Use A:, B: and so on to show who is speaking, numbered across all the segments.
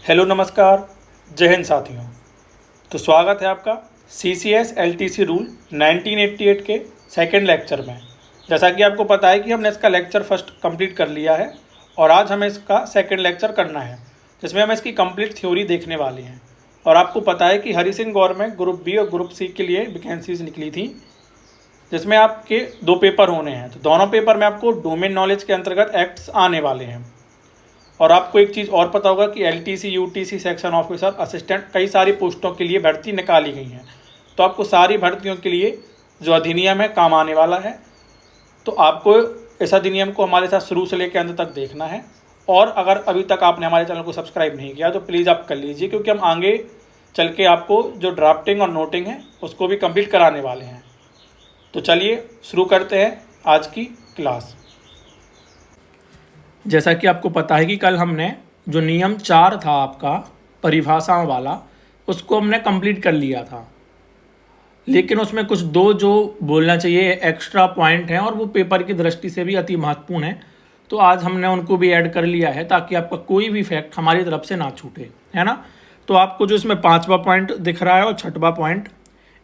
A: Hello नमस्कार, जय हिंद साथियों। तो स्वागत है आपका CCS LTC रूल 1988 के सेकंड लेक्चर में। जैसा कि आपको पता है कि हमने इसका लेक्चर फर्स्ट कंप्लीट कर लिया है और आज हमें इसका सेकंड लेक्चर करना है, जिसमें हम इसकी कंप्लीट थ्योरी देखने वाले हैं। और आपको पता है कि हरि सिंह गौर में ग्रुप बी और ग्रुप सी के लिए वैकेंसीज निकली थी, जिसमें आपके 2 पेपर होने हैं। तो दोनों पेपर में आपको डोमेन नॉलेज के अंतर्गत एक्ट्स आने वाले हैं। और आपको एक चीज़ और पता होगा कि LTC, UTC, section officer, assistant, कई सारी पोस्टों के लिए भर्ती निकाली गई हैं। तो आपको सारी भर्तियों के लिए जो अधिनियम है काम आने वाला है। तो आपको इस अधिनियम को हमारे साथ शुरू से लेकर अंत तक देखना है। और अगर अभी तक आपने हमारे चैनल को सब्सक्राइब नहीं किया तो प्लीज़ आप कर लीजिए, क्योंकि हम आगे चल के आपको जो ड्राफ्टिंग और नोटिंग है उसको भी कंप्लीट कराने वाले हैं। तो चलिए शुरू करते हैं आज की क्लास। जैसा कि आपको पता है कि कल हमने जो नियम 4 था आपका परिभाषाओं वाला, उसको हमने कंप्लीट कर लिया था। लेकिन उसमें कुछ 2 जो बोलना चाहिए एक्स्ट्रा पॉइंट हैं और वो पेपर की दृष्टि से भी अति महत्वपूर्ण है। तो आज हमने उनको भी ऐड कर लिया है ताकि आपका कोई भी फैक्ट हमारी तरफ से ना छूटे, है ना। तो आपको जो इसमें 5वां पॉइंट दिख रहा है और 6वां पॉइंट,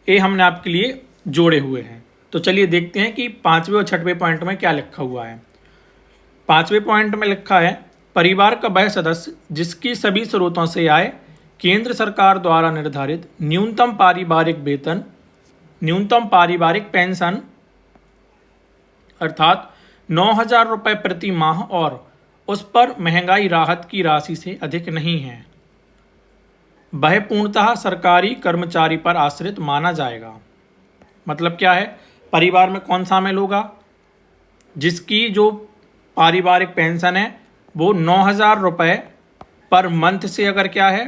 A: ये हमने आपके लिए जोड़े हुए हैं। तो चलिए देखते हैं कि 5वें और 6वें पॉइंट में क्या लिखा हुआ है। 5वें पॉइंट में लिखा है, परिवार का वह सदस्य जिसकी सभी स्रोतों से आय केंद्र सरकार द्वारा निर्धारित न्यूनतम पारिवारिक वेतन, न्यूनतम पारिवारिक पेंशन अर्थात 9,000 रुपये प्रति माह और उस पर महंगाई राहत की राशि से अधिक नहीं है, वह पूर्णतः सरकारी कर्मचारी पर आश्रित माना जाएगा। मतलब क्या है, परिवार में कौन शामिल होगा? जिसकी जो पारिवारिक पेंशन है वो 9,000 रुपये पर मंथ से अगर क्या है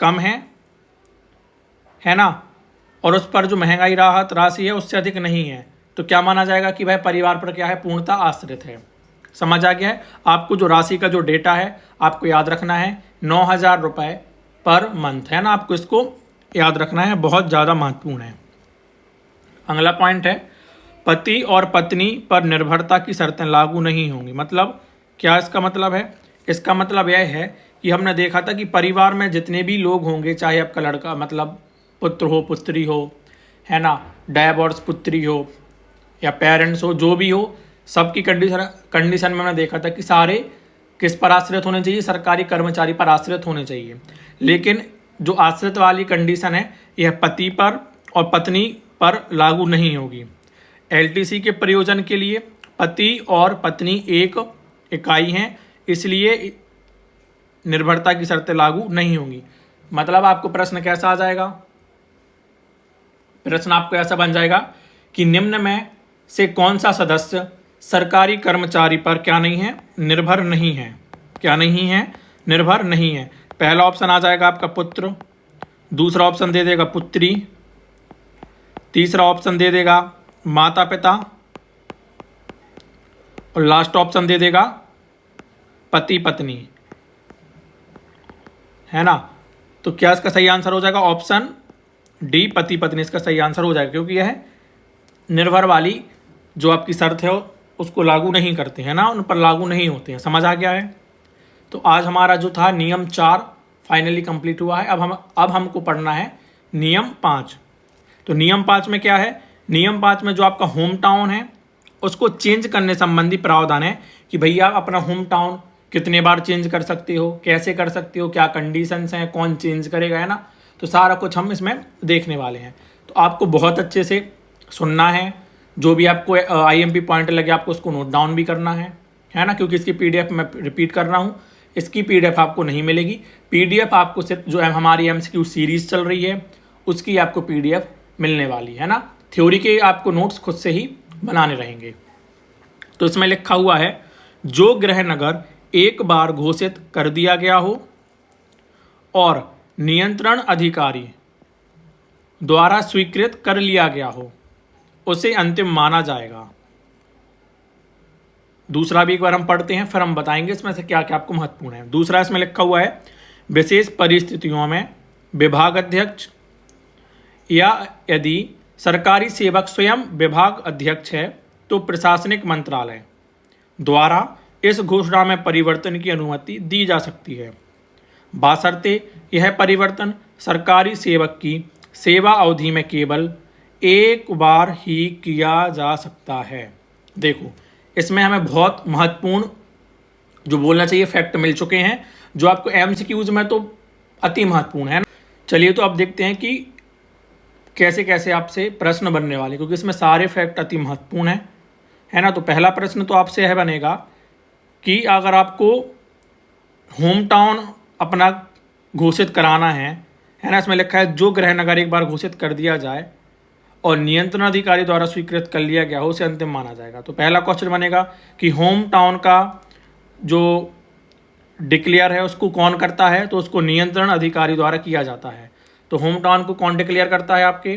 A: कम है ना, और उस पर जो महंगाई राहत राशि है उससे अधिक नहीं है, तो क्या माना जाएगा कि वह परिवार पर क्या है, पूर्णतः आश्रित है। समझ आ गया है? आपको जो राशि का जो डेटा है आपको याद रखना है, 9,000 रुपये पर मंथ, है ना। आपको इसको याद रखना है, बहुत ज़्यादा महत्वपूर्ण है। अगला पॉइंट है, पति और पत्नी पर निर्भरता की शर्तें लागू नहीं होंगी। मतलब क्या इसका मतलब है? इसका मतलब यह है कि हमने देखा था कि परिवार में जितने भी लोग होंगे, चाहे आपका लड़का मतलब पुत्र हो, पुत्री हो, है ना, डायवोर्स पुत्री हो या पेरेंट्स हो, जो भी हो, सबकी कंडीशन में हमने देखा था कि सारे किस पर आश्रित होने चाहिए, सरकारी कर्मचारी पर आश्रित होने चाहिए। लेकिन जो आश्रित वाली कंडीशन है यह पति पर और पत्नी पर लागू नहीं होगी। LTC के प्रयोजन के लिए पति और पत्नी एक इकाई हैं, इसलिए निर्भरता की शर्तें लागू नहीं होंगी। मतलब आपको प्रश्न कैसा आ जाएगा? प्रश्न आपको ऐसा बन जाएगा कि निम्न में से कौन सा सदस्य सरकारी कर्मचारी पर क्या नहीं है, निर्भर नहीं है। क्या नहीं है? निर्भर नहीं है। पहला ऑप्शन आ जाएगा आपका पुत्र, दूसरा ऑप्शन दे देगा पुत्री, तीसरा ऑप्शन दे देगा माता पिता और लास्ट ऑप्शन दे देगा पति पत्नी, है ना। तो क्या इसका सही आंसर हो जाएगा? ऑप्शन डी, पति पत्नी इसका सही आंसर हो जाएगा, क्योंकि यह निर्भर वाली जो आपकी शर्त है उसको लागू नहीं करते हैं ना, उन पर लागू नहीं होते हैं। समझ आ गया है? तो आज हमारा जो था नियम 4 फाइनली कंप्लीट हुआ है। अब हमको पढ़ना है नियम 5। तो नियम 5 में क्या है? नियम 5 में जो आपका होम टाउन है उसको चेंज करने संबंधी प्रावधान है कि भैया आप अपना होम टाउन कितने बार चेंज कर सकते हो, कैसे कर सकते हो, क्या कंडीशंस हैं, कौन चेंज करेगा, है ना। तो सारा कुछ हम इसमें देखने वाले हैं। तो आपको बहुत अच्छे से सुनना है, जो भी आपको IMP पॉइंट लगे आपको उसको नोट डाउन भी करना है ना, क्योंकि इसकी PDF मैं रिपीट कर रहा हूँ, इसकी PDF आपको नहीं मिलेगी। PDF आपको सिर्फ जो हमारी MCQ सीरीज़ चल रही है उसकी आपको PDF मिलने वाली है ना। थ्योरी के आपको नोट्स खुद से ही बनाने रहेंगे। तो इसमें लिखा हुआ है, जो गृह नगर एक बार घोषित कर दिया गया हो और नियंत्रण अधिकारी द्वारा स्वीकृत कर लिया गया हो उसे अंतिम माना जाएगा। दूसरा भी एक बार हम पढ़ते हैं, फिर हम बताएंगे इसमें से क्या क्या आपको महत्वपूर्ण है। दूसरा इसमें लिखा हुआ है, विशेष परिस्थितियों में विभाग अध्यक्ष या यदि सरकारी सेवक स्वयं विभाग अध्यक्ष है तो प्रशासनिक मंत्रालय द्वारा इस घोषणा में परिवर्तन की अनुमति दी जा सकती है। बाशर्ते यह परिवर्तन सरकारी सेवक की सेवा अवधि में केवल एक बार ही किया जा सकता है। देखो, इसमें हमें बहुत महत्वपूर्ण जो बोलना चाहिए फैक्ट मिल चुके हैं, जो आपको एमसीक्यूज में तो अति महत्वपूर्ण है। चलिए तो अब देखते हैं कि कैसे कैसे आपसे प्रश्न बनने वाले, क्योंकि इसमें सारे फैक्ट अति महत्वपूर्ण है ना। तो पहला प्रश्न तो आपसे यह बनेगा कि अगर आपको होम टाउन अपना घोषित कराना है ना, इसमें लिखा है जो गृह नगर एक बार घोषित कर दिया जाए और नियंत्रण अधिकारी द्वारा स्वीकृत कर लिया गया हो उसे अंतिम माना जाएगा। तो पहला क्वेश्चन बनेगा कि होम टाउन का जो डिक्लेयर है उसको कौन करता है, तो उसको नियंत्रण अधिकारी द्वारा किया जाता है। तो होम टाउन को कौन डिक्लेयर करता है आपके,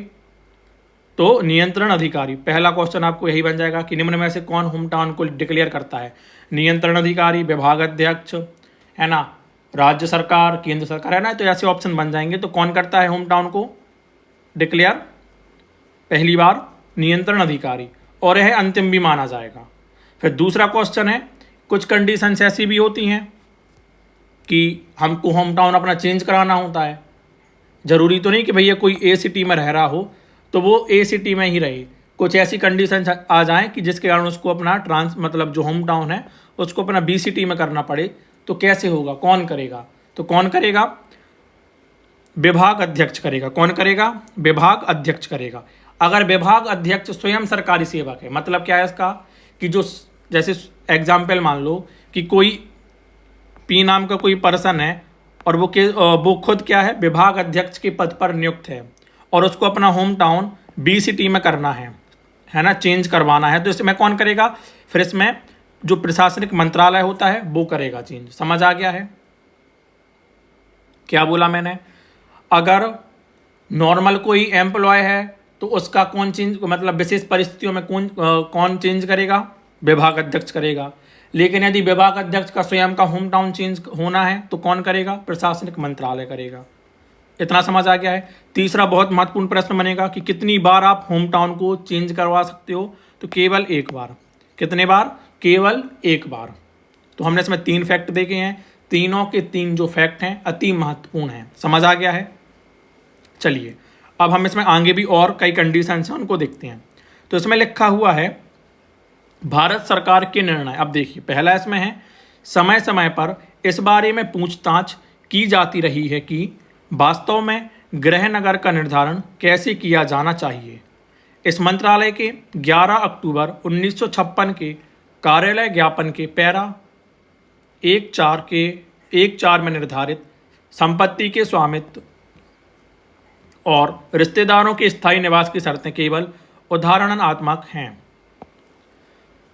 A: तो नियंत्रण अधिकारी। पहला क्वेश्चन आपको यही बन जाएगा कि निम्न में से कौन होम टाउन को डिक्लेयर करता है, नियंत्रण अधिकारी, विभाग अध्यक्ष, है ना, राज्य सरकार, केंद्र सरकार, है ना। तो ऐसे ऑप्शन बन जाएंगे। तो कौन करता है होम टाउन को डिक्लेयर, पहली बार नियंत्रण अधिकारी, और यह अंतिम भी माना जाएगा। फिर दूसरा क्वेश्चन है, कुछ कंडीशंस ऐसी भी होती हैं कि हमको होम टाउन अपना चेंज कराना होता है। ज़रूरी तो नहीं कि भैया कोई ए सिटी में रह रहा हो तो वो ए सिटी में ही रहे, कुछ ऐसी कंडीशंस आ जाएं कि जिसके कारण उसको अपना मतलब जो होम टाउन है उसको अपना बी सिटी में करना पड़े। तो कैसे होगा, कौन करेगा, तो कौन करेगा, विभाग अध्यक्ष करेगा। कौन करेगा, विभाग अध्यक्ष करेगा। अगर विभाग अध्यक्ष स्वयं सरकारी सेवक है, मतलब क्या है इसका कि जो जैसे एग्जाम्पल मान लो कि कोई पी नाम का कोई पर्सन है और वो खुद क्या है, विभाग अध्यक्ष के पद पर नियुक्त है और उसको अपना होम टाउन बी सिटी में करना है ना, चेंज करवाना है। तो इसमें कौन करेगा, फिर इसमें जो प्रशासनिक मंत्रालय होता है वो करेगा चेंज। समझ आ गया है क्या बोला मैंने। अगर नॉर्मल कोई एम्प्लॉय है तो उसका कौन चेंज, मतलब विशेष परिस्थितियों में कौन चेंज करेगा, विभाग अध्यक्ष करेगा। लेकिन यदि विभाग अध्यक्ष का स्वयं का होम टाउन चेंज होना है तो कौन करेगा, प्रशासनिक मंत्रालय करेगा। इतना समझ आ गया है। तीसरा बहुत महत्वपूर्ण प्रश्न बनेगा कि कितनी बार आप होम टाउन को चेंज करवा सकते हो, तो केवल एक बार। कितने बार, केवल एक बार। तो हमने इसमें 3 फैक्ट देखे हैं, तीनों के 3 जो फैक्ट हैं अति महत्वपूर्ण हैं। समझ आ गया है। चलिए अब हम इसमें आगे भी और कई कंडीशंस हैं उनको देखते हैं। तो इसमें लिखा हुआ है भारत सरकार के निर्णय। अब देखिए पहला इसमें है, समय समय पर इस बारे में पूछताछ की जाती रही है कि वास्तव में गृह नगर का निर्धारण कैसे किया जाना चाहिए। इस मंत्रालय के 11 अक्टूबर 1956 के कार्यालय ज्ञापन के पैरा 1.4 में निर्धारित संपत्ति के स्वामित्व और रिश्तेदारों के स्थायी निवास की शर्तें केवल उदाहरणात्मक हैं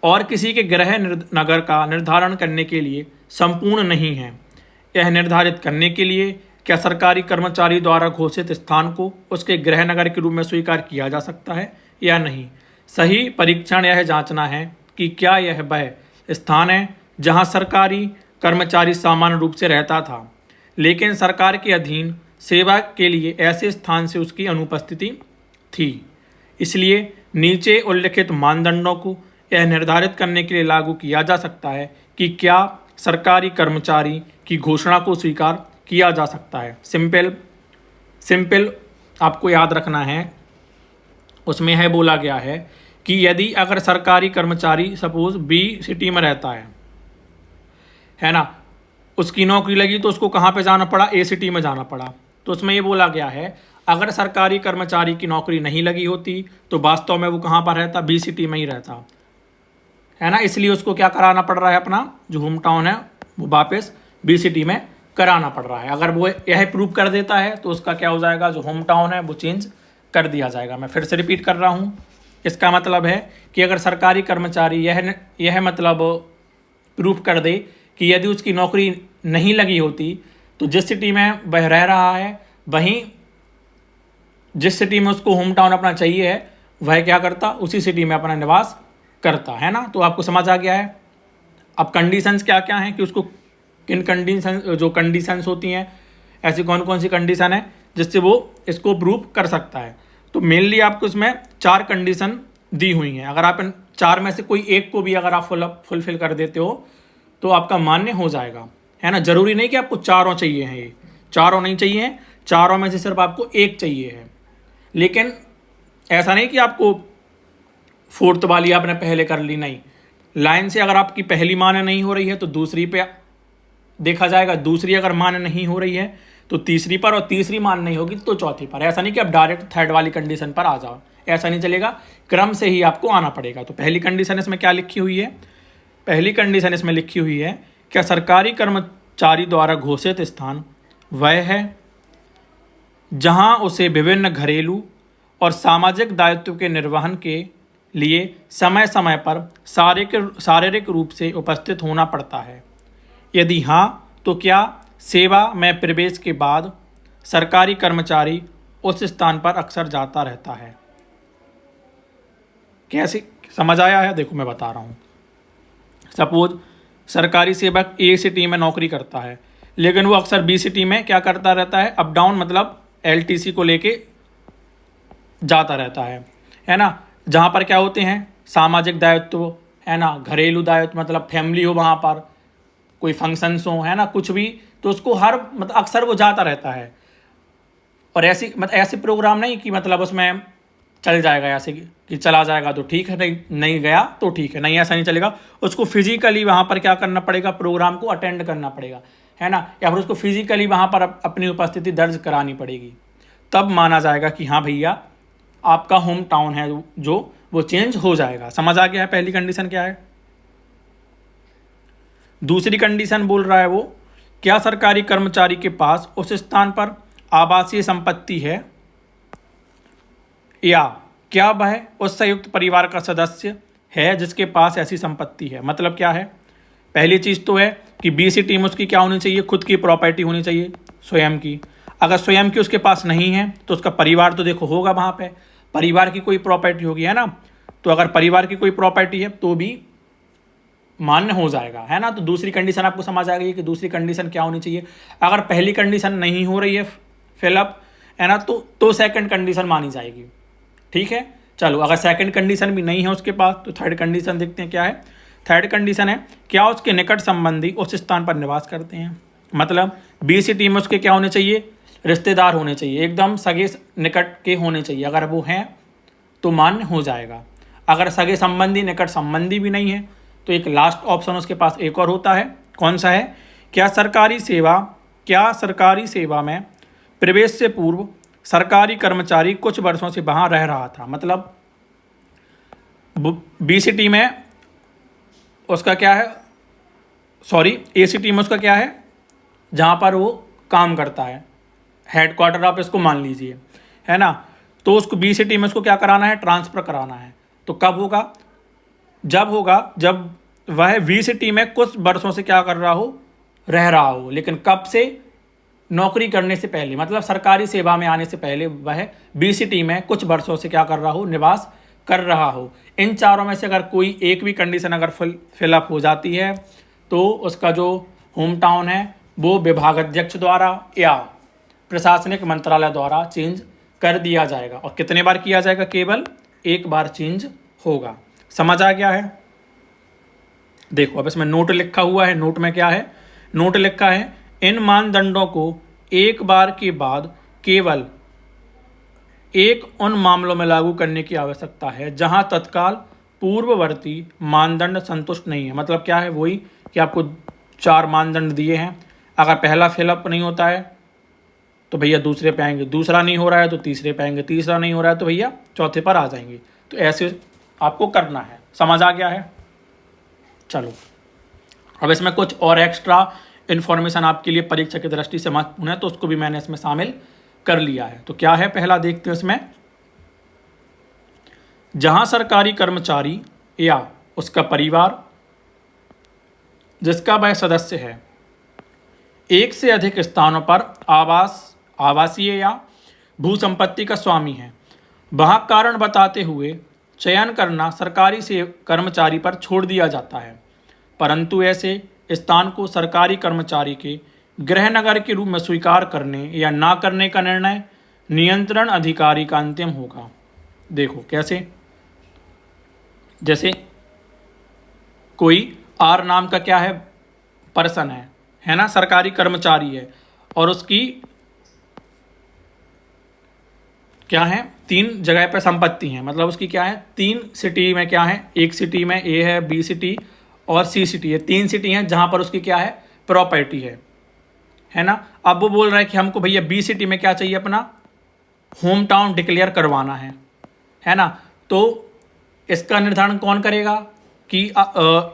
A: और किसी के गृह नगर का निर्धारण करने के लिए संपूर्ण नहीं है। यह निर्धारित करने के लिए क्या सरकारी कर्मचारी द्वारा घोषित स्थान को उसके गृह नगर के रूप में स्वीकार किया जा सकता है या नहीं। सही परीक्षण यह जांचना है कि क्या यह वह स्थान है जहां सरकारी कर्मचारी सामान्य रूप से रहता था, लेकिन सरकार के अधीन सेवा के लिए ऐसे स्थान से उसकी अनुपस्थिति थी। इसलिए नीचे उल्लिखित मानदंडों को यह निर्धारित करने के लिए लागू किया जा सकता है कि क्या सरकारी कर्मचारी की घोषणा को स्वीकार किया जा सकता है। सिंपल आपको याद रखना है, उसमें है बोला गया है कि यदि अगर सरकारी कर्मचारी सपोज बी सिटी में रहता है ना, उसकी नौकरी लगी तो उसको कहाँ पे जाना पड़ा, ए सिटी में जाना पड़ा। तो उसमें ये बोला गया है अगर सरकारी कर्मचारी की नौकरी नहीं लगी होती तो वास्तव में वो कहाँ पर रहता, बी सिटी में ही रहता है ना। इसलिए उसको क्या कराना पड़ रहा है, अपना जो होम टाउन है वो वापस बी सिटी में कराना पड़ रहा है। अगर वो यह प्रूव कर देता है तो उसका क्या हो जाएगा, जो होम टाउन है वो चेंज कर दिया जाएगा। मैं फिर से रिपीट कर रहा हूँ, इसका मतलब है कि अगर सरकारी कर्मचारी यह मतलब प्रूव कर दे कि यदि उसकी नौकरी नहीं लगी होती तो जिस सिटी में वह रह रहा है वहीं जिस सिटी में उसको होम टाउन अपना चाहिए है वह क्या करता, उसी सिटी में अपना निवास करता है ना। तो आपको समझ आ गया है। अब कंडीशंस क्या क्या हैं कि उसको किन कंडीशंस होती हैं, ऐसी कौन कौन सी कंडीशन है जिससे वो इसको प्रूव कर सकता है। तो मेनली आपको इसमें 4 कंडीशन दी हुई हैं। अगर आप इन 4 में से कोई एक को भी अगर आप फुलफिल कर देते हो तो आपका मान्य हो जाएगा, है ना। जरूरी नहीं कि आपको चारों चाहिए हैं, ये चारों नहीं चाहिए हैं, चारों में से सिर्फ आपको एक चाहिए है। लेकिन ऐसा नहीं कि आपको फोर्थ वाली आपने पहले कर ली, नहीं, लाइन से अगर आपकी पहली मान्य नहीं हो रही है तो दूसरी पे देखा जाएगा, दूसरी अगर मान्य नहीं हो रही है तो तीसरी पर, और तीसरी मान्य नहीं होगी तो चौथी पर। ऐसा नहीं कि आप डायरेक्ट थर्ड वाली कंडीशन पर आ जाओ, ऐसा नहीं चलेगा, क्रम से ही आपको आना पड़ेगा। तो पहली कंडीशन इसमें क्या लिखी हुई है, पहली कंडीशन इसमें लिखी हुई है, क्या सरकारी कर्मचारी द्वारा घोषित स्थान वह है जहां उसे विभिन्न घरेलू और सामाजिक दायित्व के निर्वहन के लिए समय समय पर शारीरिक रूप से उपस्थित होना पड़ता है। यदि हाँ, तो क्या सेवा में प्रवेश के बाद सरकारी कर्मचारी उस स्थान पर अक्सर जाता रहता है। कैसे समझ आया है, देखो मैं बता रहा हूँ। सपोज सरकारी सेवक ए सिटी में नौकरी करता है, लेकिन वो अक्सर बी सिटी में क्या करता रहता है, अप डाउन, मतलब एलटीसी को लेके जाता रहता है ना। जहाँ पर क्या होते हैं, सामाजिक दायित्व, है ना, घरेलू दायित्व, मतलब फैमिली हो, वहाँ पर कोई फंक्शंस हो, है ना, कुछ भी, तो उसको हर मतलब अक्सर वो जाता रहता है। और ऐसे प्रोग्राम नहीं कि मतलब उसमें चल जाएगा ऐसे कि चला जाएगा तो ठीक है, नहीं गया तो ठीक है, नहीं, ऐसा नहीं चलेगा। उसको फिजिकली वहाँ पर क्या करना पड़ेगा, प्रोग्राम को अटेंड करना पड़ेगा, है ना, या फिर उसको फिजिकली वहाँ पर अपनी उपस्थिति दर्ज करानी पड़ेगी, तब माना जाएगा कि हाँ भैया आपका होम टाउन है जो वो चेंज हो जाएगा। समझ आ गया है पहली कंडीशन क्या है। दूसरी कंडीशन बोल रहा है वो, क्या सरकारी कर्मचारी के पास उस स्थान पर आवासीय संपत्ति है, या क्या वह उस संयुक्त परिवार का सदस्य है जिसके पास ऐसी संपत्ति है। मतलब क्या है, पहली चीज़ तो है कि बी सी टीम उसकी क्या होनी चाहिए, खुद की प्रॉपर्टी होनी चाहिए, स्वयं की। अगर स्वयं की उसके पास नहीं है तो उसका परिवार तो देखो होगा, वहाँ पे परिवार की कोई प्रॉपर्टी होगी, है ना। तो अगर परिवार की कोई प्रॉपर्टी है तो भी मान्य हो जाएगा, है ना। तो दूसरी कंडीशन आपको समझ आ गई कि दूसरी कंडीशन क्या होनी चाहिए। अगर पहली कंडीशन नहीं हो रही है फिलअप, है ना, तो सेकंड कंडीशन मानी जाएगी, ठीक है। चलो, अगर सेकंड कंडीशन भी नहीं है उसके पास तो थर्ड कंडीशन देखते हैं क्या है। थर्ड कंडीशन है, क्या उसके निकट संबंधी उस स्थान पर निवास करते हैं। मतलब बी सी टी में उसके क्या होने चाहिए, रिश्तेदार होने चाहिए, एकदम सगे निकट के होने चाहिए। अगर वो हैं तो मान्य हो जाएगा। अगर सगे संबंधी, निकट संबंधी भी नहीं है तो एक लास्ट ऑप्शन उसके पास एक और होता है, कौन सा है, क्या सरकारी सेवा में प्रवेश से पूर्व सरकारी कर्मचारी कुछ वर्षों से वहाँ रह रहा था। मतलब बी सी टी में उसका क्या है, सॉरी ए सी टी में उसका क्या है, जहाँ पर वो काम करता है, हेड क्वार्टर आप इसको मान लीजिए, है ना। तो उसको बी सी टी में उसको क्या कराना है, ट्रांसफ़र कराना है। तो कब होगा, जब वह वी सी टी में कुछ वर्षों से क्या कर रहा हो, रह रहा हो। लेकिन कब से, नौकरी करने से पहले, मतलब सरकारी सेवा में आने से पहले वह बी सी टी में कुछ वर्षों से क्या कर रहा हो, निवास कर रहा हो। इन चारों में से अगर कोई एक भी कंडीशन अगर फिलअप हो जाती है तो उसका जो होम टाउन है वो विभागाध्यक्ष द्वारा या प्रशासनिक मंत्रालय द्वारा चेंज कर दिया जाएगा। और कितने बार किया जाएगा, केवल एक बार चेंज होगा। समझ आ गया है। देखो अब इसमें नोट लिखा हुआ है, नोट में क्या है, नोट लिखा है, इन मानदंडों को एक बार के बाद केवल एक उन मामलों में लागू करने की आवश्यकता है जहां तत्काल पूर्ववर्ती मानदंड संतुष्ट नहीं है। मतलब क्या है, वही कि आपको 4 मानदंड दिए हैं, अगर पहला फिलअप नहीं होता है तो भैया दूसरे पे आएंगे, दूसरा नहीं हो रहा है तो तीसरे पे आएंगे, तीसरा नहीं हो रहा है तो भैया चौथे पर आ जाएंगे। तो ऐसे आपको करना है। समझ आ गया है। चलो अब इसमें कुछ और एक्स्ट्रा इन्फॉर्मेशन आपके लिए परीक्षा की दृष्टि से महत्वपूर्ण है तो उसको भी मैंने इसमें शामिल कर लिया है। तो क्या है, पहला देखते हैं इसमें, जहां सरकारी कर्मचारी या उसका परिवार जिसका वह सदस्य है एक से अधिक स्थानों पर आवासीय या भू संपत्ति का स्वामी है, वहां कारण बताते हुए चयन करना सरकारी से कर्मचारी पर छोड़ दिया जाता है। परंतु ऐसे स्थान को सरकारी कर्मचारी के गृह नगर के रूप में स्वीकार करने या ना करने का निर्णय नियंत्रण अधिकारी का अंतिम होगा। देखो कैसे, जैसे कोई आर नाम का क्या है, पर्सन है, है ना, सरकारी कर्मचारी है और उसकी क्या है, 3 जगह पे संपत्ति है, मतलब उसकी क्या है, 3 सिटी में क्या है, एक सिटी में ए है, बी सिटी और सी सिटी है, 3 सिटी हैं जहां पर उसकी क्या है, प्रॉपर्टी है ना। अब वो बोल रहा है कि हमको भैया बी सिटी में क्या चाहिए, अपना होम टाउन डिक्लेयर करवाना है ना। तो इसका निर्धारण कौन करेगा कि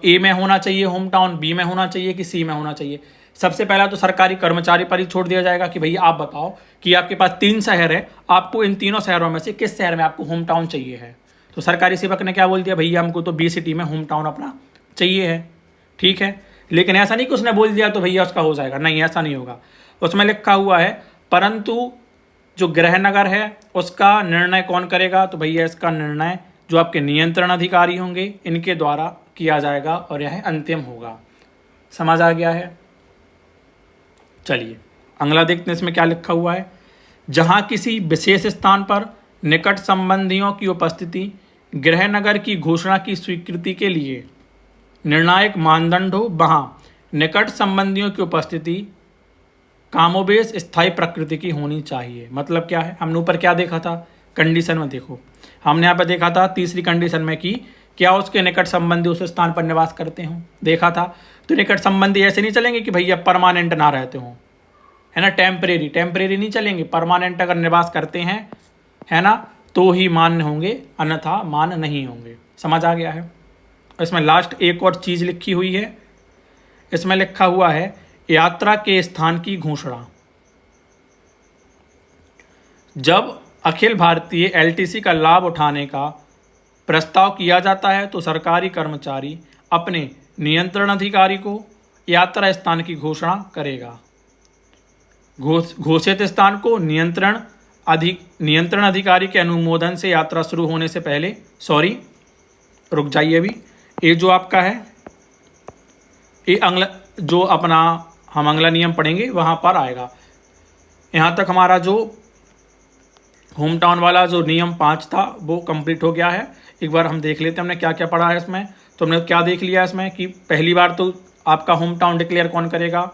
A: ए में होना चाहिए होम टाउन, बी में होना चाहिए कि सी में होना चाहिए। सबसे पहला तो सरकारी कर्मचारी पर ही छोड़ दिया जाएगा कि भैया आप बताओ कि आपके पास 3 शहर है, आपको इन तीनों शहरों में से किस शहर में आपको होम टाउन चाहिए है। तो सरकारी सेवक ने क्या बोल दिया, भैया हमको तो बी सिटी में होम टाउन अपना चाहिए है, ठीक है। लेकिन ऐसा नहीं कि उसने बोल दिया तो भैया उसका हो जाएगा, नहीं, ऐसा नहीं होगा। उसमें लिखा हुआ है परंतु जो गृहनगर है उसका निर्णय कौन करेगा, तो भैया इसका निर्णय जो आपके नियंत्रण अधिकारी होंगे इनके द्वारा किया जाएगा और यह अंतिम होगा। समझ आ गया है। चलिए अगला देखते हैं इसमें क्या लिखा हुआ है। जहां किसी विशेष स्थान पर निकट संबंधियों की उपस्थिति गृहनगर की घोषणा की स्वीकृति के लिए निर्णायक मानदंड हो, वहां निकट संबंधियों की उपस्थिति कामोबेश स्थायी प्रकृति की होनी चाहिए। मतलब क्या है, हमने ऊपर क्या देखा था, कंडीशन में देखो, हमने यहाँ पर देखा था तीसरी कंडीशन में कि क्या उसके निकट संबंधी उस स्थान पर निवास करते हों, देखा था। तो निकट संबंधी ऐसे नहीं चलेंगे कि भैया परमानेंट ना रहते हों, है ना, टेम्परेरी नहीं चलेंगे, परमानेंट अगर निवास करते हैं, है ना, तो ही मान्य होंगे, अन्यथा मान्य नहीं होंगे। समझ आ गया है। इसमें लास्ट एक और चीज़ लिखी हुई है, इसमें लिखा हुआ है यात्रा के स्थान की घोषणा। जब अखिल भारतीय एलटीसी का लाभ उठाने का प्रस्ताव किया जाता है तो सरकारी कर्मचारी अपने नियंत्रण अधिकारी को यात्रा स्थान की घोषणा करेगा। घोषित स्थान को नियंत्रण अधिकारी के अनुमोदन से यात्रा शुरू होने से पहले, रुक जाइए, अभी ये जो आपका है ये जो अपना हम अगला नियम पढ़ेंगे वहाँ पर आएगा। यहाँ तक हमारा जो होम टाउन वाला जो नियम 5 था वो कंप्लीट हो गया है। एक बार हम देख लेते हैं हमने क्या क्या पढ़ा है इसमें। तो हमने क्या देख लिया इसमें कि पहली बार तो आपका होम टाउन डिक्लेयर कौन करेगा,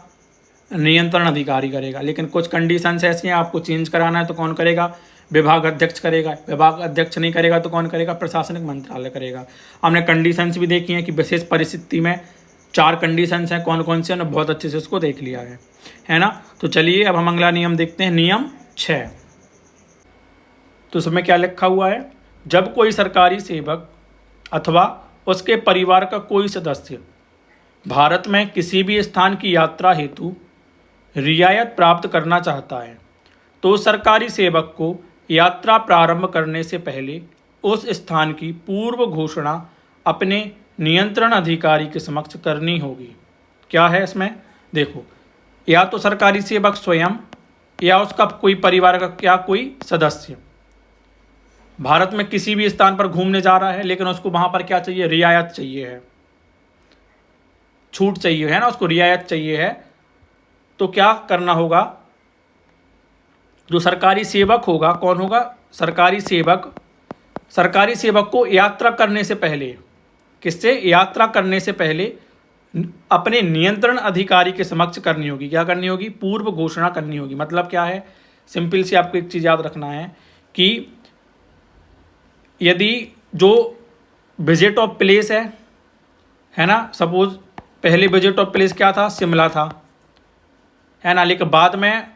A: नियंत्रण अधिकारी करेगा, लेकिन कुछ कंडीशंस ऐसी हैं आपको चेंज कराना है तो कौन करेगा, विभाग अध्यक्ष करेगा, विभाग अध्यक्ष नहीं करेगा तो कौन करेगा, प्रशासनिक मंत्रालय करेगा। हमने कंडीशंस भी देखी हैं कि विशेष परिस्थिति में 4 कंडीशंस हैं, कौन कौन से, हमने बहुत अच्छे से उसको देख लिया है ना। तो चलिए अब हम अगला नियम देखते हैं, नियम 6। तो उसमें क्या लिखा हुआ है, जब कोई सरकारी सेवक अथवा उसके परिवार का कोई सदस्य भारत में किसी भी स्थान की यात्रा हेतु रियायत प्राप्त करना चाहता है तो सरकारी सेवक को यात्रा प्रारंभ करने से पहले उस स्थान की पूर्व घोषणा अपने नियंत्रण अधिकारी के समक्ष करनी होगी। क्या है इसमें देखो, या तो सरकारी सेवक स्वयं या उसका कोई परिवार का क्या कोई सदस्य भारत में किसी भी स्थान पर घूमने जा रहा है, लेकिन उसको वहां पर क्या चाहिए, रियायत चाहिए है, छूट चाहिए है ना, उसको रियायत चाहिए है। तो क्या करना होगा, जो सरकारी सेवक होगा, कौन होगा, सरकारी सेवक को यात्रा करने से पहले, किससे, यात्रा करने से पहले अपने नियंत्रण अधिकारी के समक्ष करनी होगी। क्या करनी होगी, पूर्व घोषणा करनी होगी। मतलब क्या है, सिंपल सी आपको एक चीज़ याद रखना है कि यदि जो विजिट ऑफ प्लेस है ना, सपोज पहले विजिट ऑफ प्लेस क्या था, शिमला था, है ना, लेकिन बाद में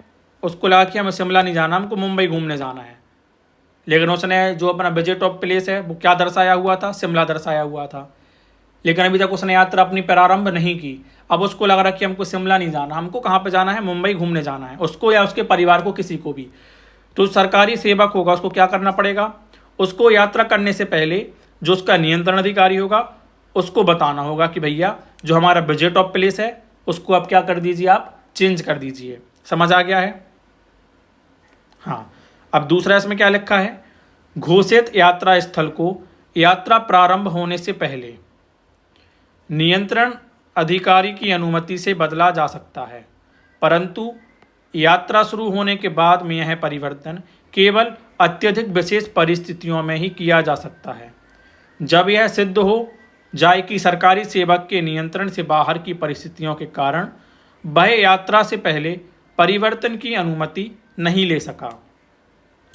A: उसको लगा कि हमें शिमला नहीं जाना, हमको मुंबई घूमने जाना है, लेकिन उसने जो अपना विजिट ऑफ प्लेस है वो क्या दर्शाया हुआ था, शिमला दर्शाया हुआ था, लेकिन अभी तक उसने यात्रा अपनी प्रारंभ नहीं की। अब उसको लग रहा कि हमको शिमला नहीं जाना, हमको कहाँ पे जाना है, मुंबई घूमने जाना है, उसको या उसके परिवार को, किसी को भी। तो सरकारी सेवक होगा, उसको क्या करना पड़ेगा, उसको यात्रा करने से पहले जो उसका नियंत्रण अधिकारी होगा उसको बताना होगा कि भैया जो हमारा विजिट ऑफ प्लेस है उसको आप क्या कर दीजिए, आप चेंज कर दीजिए। समझ आ गया है। हाँ, अब दूसरा इसमें क्या लिखा है, घोषित यात्रा स्थल को यात्रा प्रारंभ होने से पहले नियंत्रण अधिकारी की अनुमति से बदला जा सकता है, परंतु यात्रा शुरू होने के बाद में यह परिवर्तन केवल अत्यधिक विशेष परिस्थितियों में ही किया जा सकता है, जब यह सिद्ध हो जाए कि सरकारी सेवक के नियंत्रण से बाहर की परिस्थितियों के कारण वह यात्रा से पहले परिवर्तन की अनुमति नहीं ले सका।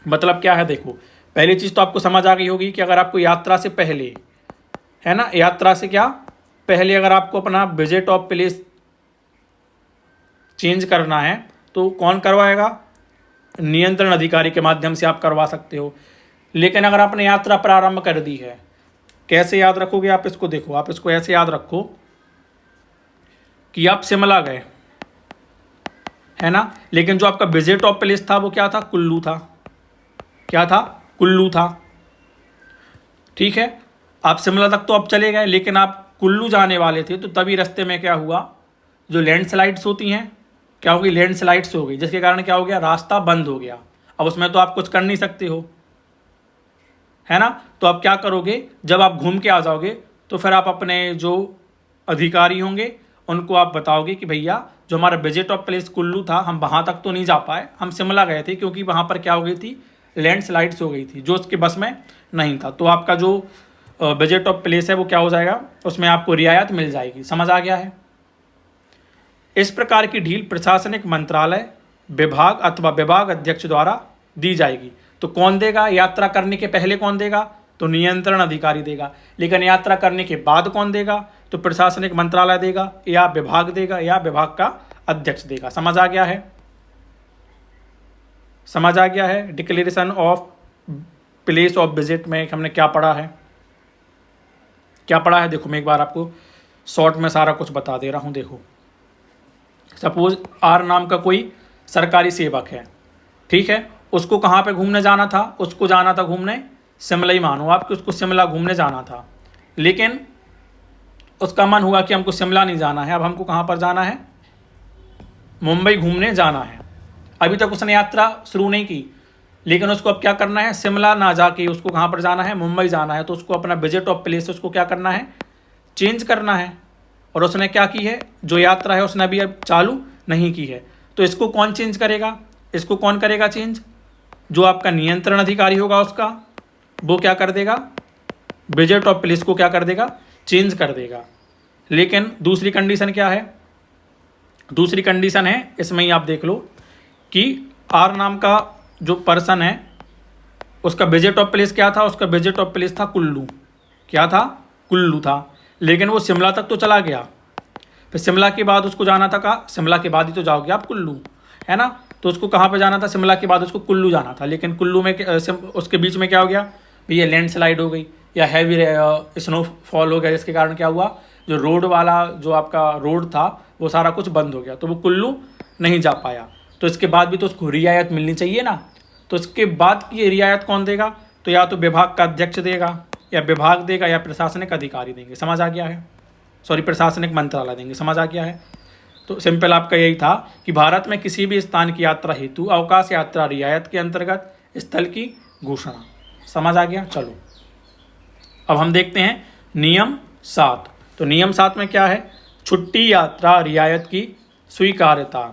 A: मतलब क्या है, देखो पहली चीज़ तो आपको समझ आ गई होगी कि अगर आपको यात्रा से पहले, है ना, यात्रा से क्या पहले अगर आपको अपना विजिट ऑफ प्लेस चेंज करना है तो कौन करवाएगा? नियंत्रण अधिकारी के माध्यम से आप करवा सकते हो। लेकिन अगर आपने यात्रा प्रारंभ कर दी है, कैसे याद रखोगे आप इसको? देखो आप इसको ऐसे याद रखो कि आप शिमला गए, है ना, लेकिन जो आपका विजिट ऑफ प्लेस था वो क्या था? कुल्लू था। क्या था? कुल्लू था। ठीक है, आप शिमला तक तो आप चले गए, लेकिन आप कुल्लू जाने वाले थे, तो तभी रास्ते में क्या हुआ? जो लैंडस्लाइड्स होती हैं, क्या होगी? लैंडस्लाइड्स हो गई, जिसके कारण क्या हो गया? रास्ता बंद हो गया। अब उसमें तो आप कुछ कर नहीं सकते हो, है ना। तो आप क्या करोगे? जब आप घूम के आ जाओगे तो फिर आप अपने जो अधिकारी होंगे उनको आप बताओगे कि भैया जो हमारा विजिट ऑफ प्लेस कुल्लू था, हम वहाँ तक तो नहीं जा पाए, हम शिमला गए थे, क्योंकि वहाँ पर क्या हो गई थी? लैंडस्लाइड्स हो गई थी, जो उसके बस में नहीं था। तो आपका जो विजिट ऑफ प्लेस है वो क्या हो जाएगा? उसमें आपको रियायत मिल जाएगी। समझ आ गया है? इस प्रकार की ढील प्रशासनिक मंत्रालय, विभाग अथवा विभाग अध्यक्ष द्वारा दी जाएगी। तो कौन देगा? यात्रा करने के पहले कौन देगा? तो नियंत्रण अधिकारी देगा। लेकिन यात्रा करने के बाद कौन देगा? तो प्रशासनिक मंत्रालय देगा, या विभाग देगा, या विभाग का अध्यक्ष देगा। समझ आ गया है? समझ आ गया है? Declaration of place of visit में हमने क्या पढ़ा है? क्या पढ़ा है? देखो मैं एक बार आपको शॉर्ट में सारा कुछ बता दे रहा हूँ। देखो सपोज आर नाम का कोई सरकारी सेवक है, ठीक है, उसको कहाँ पे घूमने जाना था? उसको जाना था घूमने शिमला ही मानो आप कि उसको शिमला घूमने जाना था, लेकिन उसका मन हुआ कि हमको शिमला नहीं जाना है, अब हमको कहाँ पर जाना है? मुंबई घूमने जाना है। अभी तक उसने यात्रा शुरू नहीं की, लेकिन उसको अब क्या करना है? शिमला ना जाके उसको कहाँ पर जाना है? मुंबई जाना है। तो उसको अपना विजिट ऑफ प्लेस उसको क्या करना है? चेंज करना है। और उसने क्या की है? जो यात्रा है उसने अभी अब चालू नहीं की है। तो इसको कौन चेंज करेगा? इसको कौन करेगा चेंज? जो आपका नियंत्रण अधिकारी होगा उसका, वो क्या कर देगा? विजिट ऑफ प्लेस को क्या कर देगा? चेंज कर देगा। लेकिन दूसरी कंडीशन क्या है? दूसरी कंडीशन है, इसमें ही आप देख लो कि आर नाम का जो पर्सन है उसका विजिट ऑफ प्लेस क्या था? उसका विजिट ऑफ प्लेस था कुल्लू। क्या था? कुल्लू था। लेकिन वो शिमला तक तो चला गया, फिर शिमला के बाद उसको जाना था कहाँ? शिमला के बाद ही तो जाओगे आप कुल्लू, है ना। तो उसको कहाँ पे जाना था? शिमला के बाद उसको कुल्लू जाना था। लेकिन कुल्लू में उसके बीच में क्या हो गया? भैया लैंडस्लाइड हो गई या हैवी स्नोफॉल हो गया, जिसके कारण क्या हुआ? जो रोड वाला जो आपका रोड था वो सारा कुछ बंद हो गया, तो वो कुल्लू नहीं जा पाया। तो इसके बाद भी तो उसको रियायत मिलनी चाहिए ना। तो इसके बाद की ये रियायत कौन देगा? तो या तो विभाग का अध्यक्ष देगा, या विभाग देगा, या प्रशासनिक अधिकारी देंगे। समझ आ गया है? सॉरी, प्रशासनिक मंत्रालय देंगे। समझ आ गया है? तो सिंपल आपका यही था कि भारत में किसी भी स्थान की यात्रा हेतु अवकाश यात्रा रियायत के अंतर्गत स्थल की घोषणा। समझ आ गया? चलो अब हम देखते हैं नियम 7। तो नियम 7 में क्या है? छुट्टी यात्रा रियायत की स्वीकार्यता,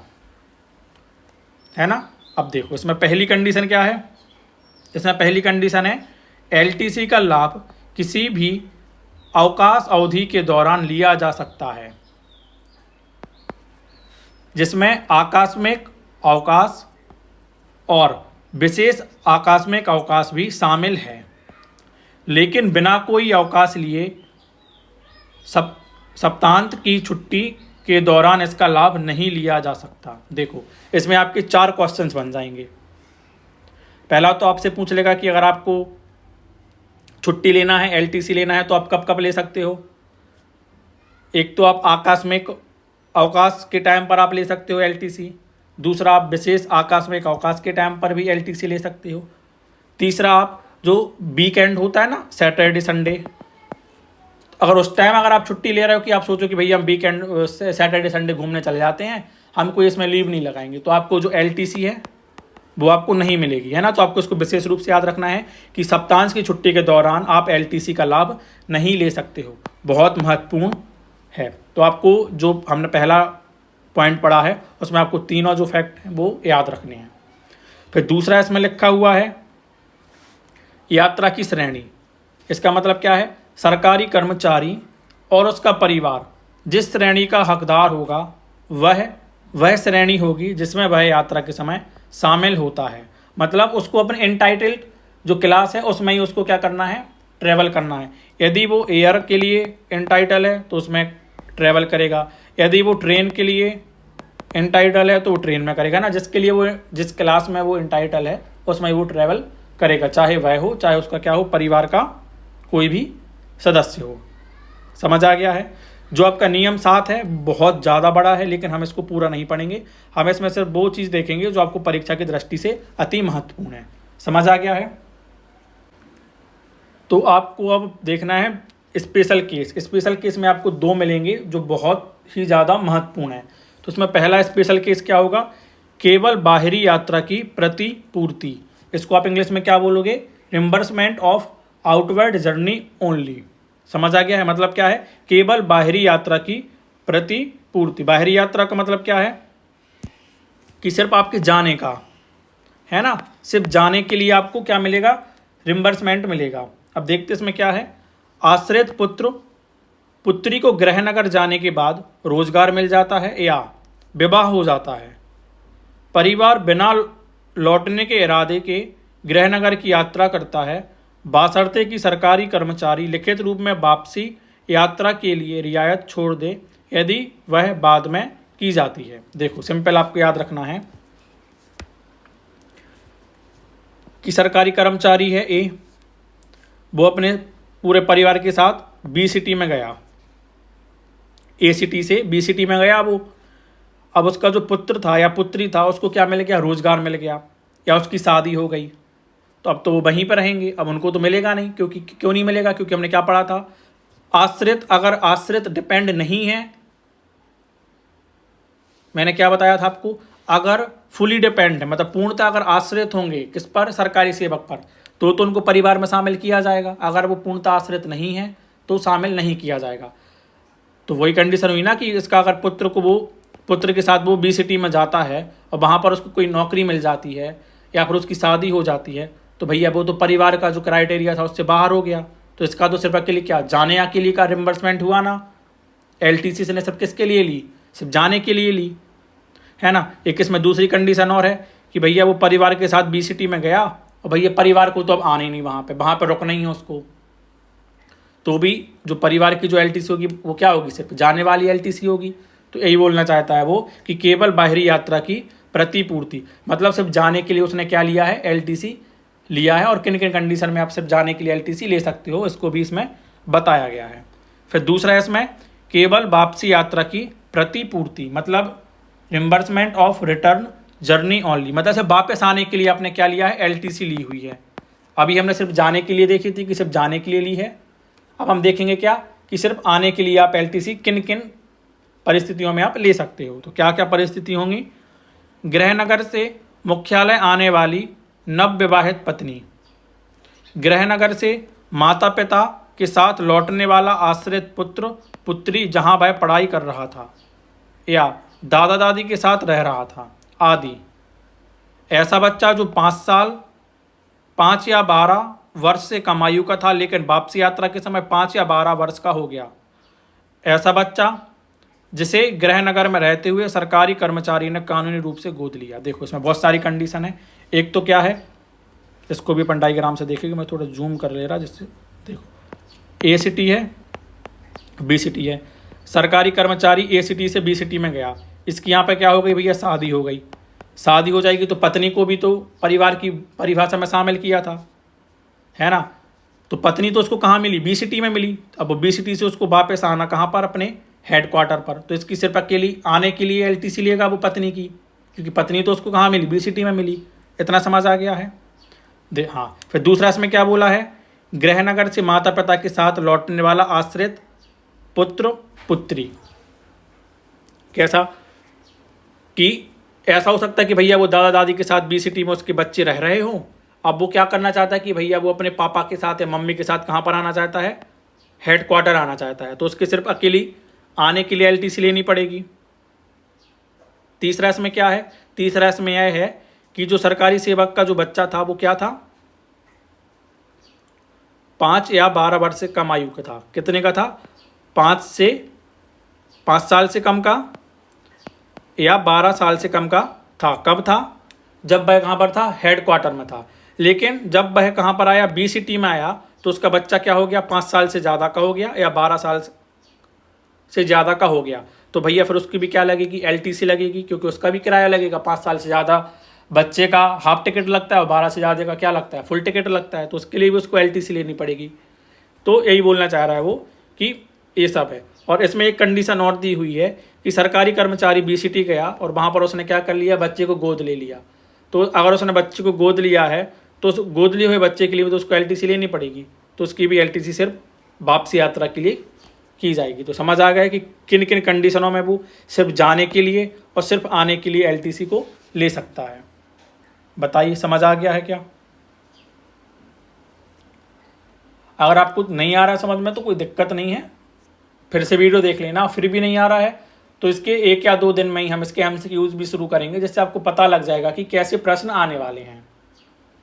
A: है ना। अब देखो इसमें पहली कंडीशन क्या है? इसमें पहली कंडीशन है एलटीसी का लाभ किसी भी अवकाश अवधि के दौरान लिया जा सकता है, जिसमें आकस्मिक अवकाश और विशेष आकस्मिक अवकाश भी शामिल है, लेकिन बिना कोई अवकाश लिए सप्तांत की छुट्टी के दौरान इसका लाभ नहीं लिया जा सकता। देखो इसमें आपके 4 क्वेश्चंस बन जाएंगे। पहला तो आपसे पूछ लेगा कि अगर आपको छुट्टी लेना है, एलटीसी लेना है, तो आप कब कब ले सकते हो? एक तो आप आकस्मिक अवकाश के टाइम पर आप ले सकते हो एलटीसी, दूसरा आप विशेष आकस्मिक अवकाश के टाइम पर भी एलटीसी ले सकते हो, तीसरा आप जो वीकेंड होता है ना, सैटरडे संडे, अगर उस टाइम अगर आप छुट्टी ले रहे हो कि आप सोचो कि भैया हम वीकेंड सैटरडे संडे घूमने चले जाते हैं, हमको इसमें लीव नहीं लगाएंगे, तो आपको जो एलटीसी है वो आपको नहीं मिलेगी, है ना। तो आपको इसको विशेष रूप से याद रखना है कि सप्तांश की छुट्टी के दौरान आप एलटीसी का लाभ नहीं ले सकते हो। बहुत महत्वपूर्ण है। तो आपको जो हमने पहला पॉइंट पढ़ा है उसमें आपको तीनों जो फैक्ट हैं वो याद रखने हैं। फिर दूसरा इसमें लिखा हुआ है यात्रा की श्रेणी। इसका मतलब क्या है? सरकारी कर्मचारी और उसका परिवार जिस श्रेणी का हकदार होगा वह वह श्रेणी होगी जिसमें वह यात्रा के समय शामिल होता है। मतलब उसको अपने एंटाइटल्ड जो क्लास है उसमें ही उसको क्या करना है, ट्रैवल करना है। यदि वो एयर के लिए एंटाइटल है तो उसमें ट्रैवल करेगा, यदि वो ट्रेन के लिए एंटाइटल है तो वो ट्रेन में करेगा ना, जिसके लिए वो जिस क्लास में वो एंटाइटल है उसमें वो ट्रैवल करेगा, चाहे वह हो चाहे उसका क्या हो, परिवार का कोई भी सदस्य हो। समझ आ गया है। जो आपका नियम 7 है बहुत ज़्यादा बड़ा है, लेकिन हम इसको पूरा नहीं पढ़ेंगे, हम इसमें सिर्फ वो चीज़ देखेंगे जो आपको परीक्षा की दृष्टि से अति महत्वपूर्ण है। समझ आ गया है। तो आपको अब देखना है स्पेशल केस। स्पेशल केस में आपको 2 मिलेंगे जो बहुत ही ज़्यादा महत्वपूर्ण है। तो उसमें पहला स्पेशल केस क्या होगा, केवल बाहरी यात्रा की प्रतिपूर्ति। इसको आप इंग्लिश में क्या बोलोगे, reimbursement of outward journey only. समझ आ गया है। मतलब क्या है, केवल बाहरी यात्रा की प्रतिपूर्ति। बाहरी यात्रा का मतलब क्या है कि सिर्फ आपके जाने का है ना, सिर्फ जाने के लिए आपको क्या मिलेगा, रिम्बर्समेंट मिलेगा। अब देखते इसमें क्या है, आश्रित पुत्र पुत्री को गृहनगर जाने के बाद रोजगार मिल जाता है या विवाह हो जाता है। परिवार बिना लौटने के इरादे के गृहनगर की यात्रा करता है, बाशर्ते कि सरकारी कर्मचारी लिखित रूप में वापसी यात्रा के लिए रियायत छोड़ दे यदि वह बाद में की जाती है। देखो सिंपल आपको याद रखना है कि सरकारी कर्मचारी है ए, वो अपने पूरे परिवार के साथ बी सिटी में गया, ए सिटी से बी सिटी में गया वो। अब उसका जो पुत्र था या पुत्री था उसको क्या मिल गया, रोजगार मिल गया या उसकी शादी हो गई, तो अब तो वो वहीं पर रहेंगे। अब उनको तो मिलेगा नहीं, क्योंकि क्यों नहीं मिलेगा, क्योंकि हमने क्या पढ़ा था, आश्रित, अगर आश्रित डिपेंड नहीं है, मैंने क्या बताया था आपको, अगर फुली डिपेंड है मतलब पूर्णतः अगर आश्रित होंगे किस पर, सरकारी सेवक पर, तो उनको परिवार में शामिल किया जाएगा। अगर वो पूर्णतः आश्रित नहीं है तो शामिल नहीं किया जाएगा। तो वही कंडीशन हुई ना कि इसका अगर पुत्र के साथ वो बी सिटी में जाता है और वहाँ पर उसको कोई नौकरी मिल जाती है या फिर उसकी शादी हो जाती है, तो भैया वो तो परिवार का जो क्राइटेरिया था उससे बाहर हो गया। तो इसका तो सिर्फ अकेले क्या, जाने अकेले का रिम्बर्समेंट हुआ ना। LTC से ने सिर्फ किसके लिए ली, सिर्फ जाने के लिए ली, है ना। एक इसमें दूसरी कंडीशन और है कि भैया वो परिवार के साथ बी सिटी में गया और भैया परिवार को तो अब आना ही नहीं, वहाँ पर रुकना ही है उसको, तो भी जो परिवार की जो LTC होगी वो क्या होगी, सिर्फ जाने वाली LTC होगी। तो यही बोलना चाहता है वो कि केवल बाहरी यात्रा की प्रतिपूर्ति, मतलब सिर्फ जाने के लिए उसने क्या लिया है, LTC लिया है, और किन किन कंडीशन में आप सिर्फ जाने के लिए LTC ले सकते हो इसको भी इसमें बताया गया है। फिर दूसरा है इसमें केवल वापसी यात्रा की प्रतिपूर्ति, मतलब reimbursement of return journey only, मतलब सिर्फ वापस आने के लिए आपने क्या लिया है, LTC ली हुई है। अभी हमने सिर्फ जाने के लिए देखी थी कि सिर्फ जाने के लिए ली है, अब हम देखेंगे क्या कि सिर्फ आने के लिए आप LTC किन किन परिस्थितियों में आप ले सकते हो। तो क्या क्या परिस्थिति होंगी, गृहनगर से मुख्यालय आने वाली नवविवाहित पत्नी, गृहनगर से माता पिता के साथ लौटने वाला आश्रित पुत्र पुत्री जहां वह पढ़ाई कर रहा था या दादा दादी के साथ रह रहा था आदि। ऐसा बच्चा जो 5 या 12 वर्ष से कम आयु का था लेकिन वापसी यात्रा के समय 5 या 12 वर्ष का हो गया। ऐसा बच्चा जिसे गृहनगर में रहते हुए सरकारी कर्मचारी ने कानूनी रूप से गोद लिया। देखो इसमें बहुत सारी कंडीशन है। एक तो क्या है, इसको भी अपन डायग्राम से देखेंगे, मैं थोड़ा जूम कर ले रहा जिससे देखो, ए सिटी है बी सिटी है, सरकारी कर्मचारी ए सिटी से बी सिटी में गया, इसकी यहाँ पे क्या हो गई भैया, शादी हो गई। शादी हो जाएगी तो पत्नी को भी तो परिवार की परिभाषा में शामिल किया था, है ना। तो पत्नी तो उसको कहाँ मिली, बी सिटी में मिली। अब बी सिटी से उसको वापस आना कहाँ पर, अपने हेडक्वार्टर पर, तो इसकी सिर्फ अकेली आने के लिए LTC लेगा वो पत्नी की, क्योंकि पत्नी तो उसको कहाँ मिली, बी सिटी में मिली। इतना समझ आ गया है। हाँ, फिर दूसरा इसमें क्या बोला है, गृहनगर से माता पिता के साथ लौटने वाला आश्रित पुत्र पुत्री। कैसा कि ऐसा हो सकता है कि भैया वो दादा दादी के साथ बी सिटी में उसके बच्चे रह रहे हों, अब वो क्या करना चाहता है कि भैया वो अपने पापा के साथ या मम्मी के साथ कहाँ पर आना चाहता है, हेडक्वार्टर आना चाहता है, तो उसके सिर्फ अकेली आने के लिए LTC लेनी पड़ेगी। तीसरा इसमें क्या है, तीसरा इसमें यह है कि जो सरकारी सेवक का जो बच्चा था वो क्या था, 5 या 12 वर्ष से कम आयु का था। कितने का था, 5 साल से कम का या 12 साल से कम का था। कब था? जब वह कहाँ पर था? हेड क्वार्टर में था। लेकिन जब वह कहाँ पर आया? बी सिटी में आया, तो उसका बच्चा क्या हो गया? 5 साल से ज़्यादा का हो गया या 12 साल से ज़्यादा का हो गया, तो भैया फिर उसकी भी क्या लगेगी? LTC लगेगी, क्योंकि उसका भी किराया लगेगा। 5 साल से ज़्यादा बच्चे का हाफ टिकट लगता है और 12 से ज़्यादा का क्या लगता है? फुल टिकट लगता है, तो उसके लिए भी उसको LTC लेनी पड़ेगी। तो यही बोलना चाह रहा है वो कि ये सब है। और इसमें एक कंडीशन और दी हुई है कि सरकारी कर्मचारी BCT गया और वहाँ पर उसने क्या कर लिया? बच्चे को गोद ले लिया। तो अगर उसने बच्चे को गोद लिया है तो उस गोद लिए हुए बच्चे के लिए भी तो उसको LTC लेनी पड़ेगी, तो उसकी भी LTC सिर्फ वापसी यात्रा के लिए की जाएगी। तो समझ आ गया कि किन किन कंडीशनों में वो सिर्फ जाने के लिए और सिर्फ आने के लिए LTC को ले सकता है। बताइए, समझ आ गया है क्या? अगर आपको नहीं आ रहा है समझ में तो कोई दिक्कत नहीं है, फिर से वीडियो देख लेना। फिर भी नहीं आ रहा है तो इसके 1 या 2 दिन में ही हम इसके MCQs भी शुरू करेंगे, जिससे आपको पता लग जाएगा कि कैसे प्रश्न आने वाले हैं,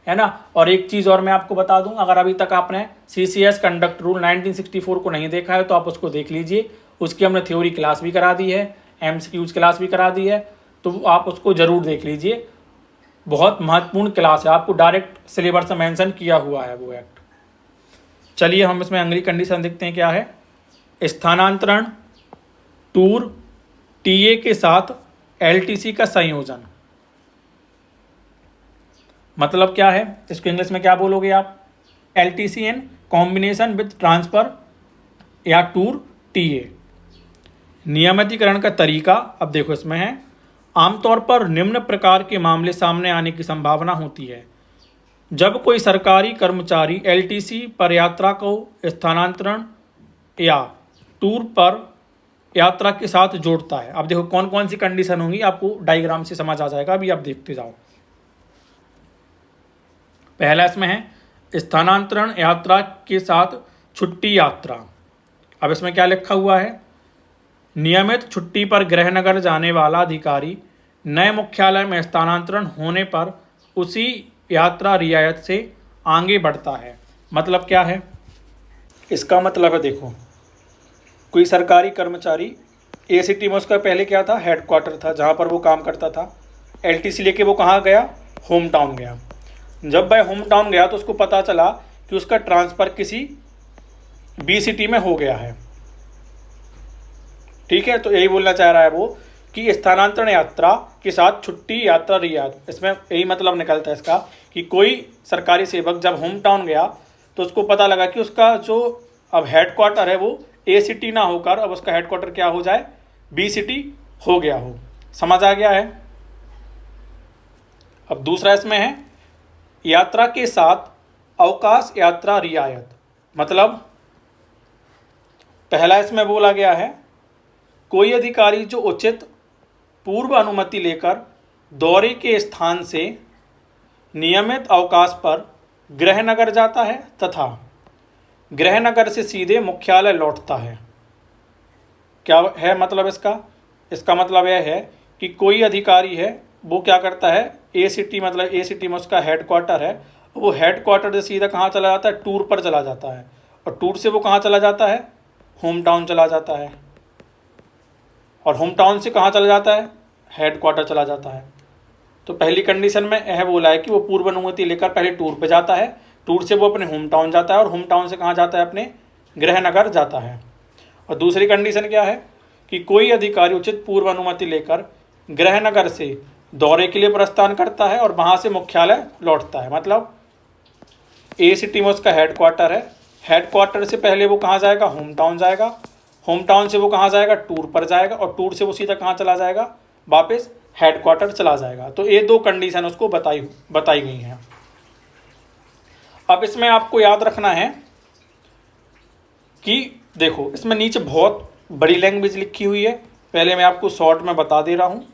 A: है ना। और एक चीज़ और मैं आपको बता दूं, अगर अभी तक आपने CCS कंडक्ट रूल 1964 को नहीं देखा है तो आप उसको देख लीजिए। उसकी हमने थ्योरी क्लास भी करा दी है, MCQs क्लास भी करा दी है, तो आप उसको ज़रूर देख लीजिए। बहुत महत्वपूर्ण क्लास है, आपको डायरेक्ट सिलेबस में मेंशन किया हुआ है वो एक्ट। चलिए हम इसमें अगली कंडीशन देखते हैं क्या है। स्थानांतरण, टूर, TA के साथ LTC का संयोजन। मतलब क्या है? इसको इंग्लिश में क्या बोलोगे आप? LTC in combination with transfer या टूर TA। नियमितीकरण का तरीका अब देखो इसमें है, आमतौर पर निम्न प्रकार के मामले सामने आने की संभावना होती है। जब कोई सरकारी कर्मचारी LTC पर यात्रा को स्थानांतरण या टूर पर यात्रा के साथ जोड़ता है। अब देखो कौन कौन सी कंडीशन होंगी, आपको डायग्राम से समझ आ जाएगा, अभी आप देखते जाओ। पहला इसमें है स्थानांतरण यात्रा के साथ छुट्टी यात्रा। अब इसमें क्या लिखा हुआ है? नियमित छुट्टी पर गृहनगर जाने वाला अधिकारी नए मुख्यालय में स्थानांतरण होने पर उसी यात्रा रियायत से आगे बढ़ता है। मतलब क्या है? इसका मतलब है देखो, कोई सरकारी कर्मचारी ACT में उसका पहले क्या था? हेड क्वार्टर था, जहाँ पर वो काम करता था। LTC लेके वो कहाँ गया? होम टाउन गया। जब वह होम टाउन गया तो उसको पता चला कि उसका ट्रांसफ़र किसी BCT में हो गया है। ठीक है, तो यही बोलना चाह रहा है वो कि स्थानांतरण यात्रा के साथ छुट्टी यात्रा रियायत। इसमें यही मतलब निकलता है इसका कि कोई सरकारी सेवक जब होम टाउन गया तो उसको पता लगा कि उसका जो अब हेड क्वार्टर है वो ACT ना होकर अब उसका हेड क्वार्टर क्या हो जाए? BCT हो गया हो। समझ आ गया है? अब दूसरा इसमें है यात्रा के साथ अवकाश यात्रा रियायत। मतलब पहला इसमें बोला गया है कोई अधिकारी जो उचित पूर्व अनुमति लेकर दौरे के स्थान से नियमित अवकाश पर गृहनगर जाता है तथा गृहनगर से सीधे मुख्यालय लौटता है। क्या है मतलब इसका? इसका मतलब यह है कि कोई अधिकारी है वो क्या करता है? ACT मतलब ACT में उसका हेड क्वार्टर है, वो हेड क्वार्टर से सीधा कहाँ चला जाता है? टूर पर चला जाता है। और टूर से वो कहाँ चला जाता है? होम टाउन चला जाता है। और होम टाउन से कहाँ चला जाता है? हेड क्वार्टर चला जाता है। तो पहली कंडीशन में यह बोला है कि वो पूर्व अनुमति लेकर पहले टूर पे जाता है, टूर से वो अपने होम टाउन जाता है और होम टाउन से कहाँ जाता है? अपने गृहनगर जाता है। और दूसरी कंडीशन क्या है कि कोई अधिकारी उचित पूर्व अनुमति लेकर गृहनगर से दौरे के लिए प्रस्थान करता है और वहाँ से मुख्यालय लौटता है। मतलब ACT में उसका हेड क्वार्टर है, हेड क्वार्टर से पहले वो कहाँ जाएगा? होम टाउन जाएगा, होम टाउन से वो कहाँ जाएगा? टूर पर जाएगा और टूर से वो सीधा कहाँ चला जाएगा? वापस हेड क्वार्टर चला जाएगा। तो ये 2 कंडीशन उसको बताई गई हैं। अब इसमें आपको याद रखना है कि देखो इसमें नीचे बहुत बड़ी लैंग्वेज लिखी हुई है, पहले मैं आपको शॉर्ट में बता दे रहा हूँ,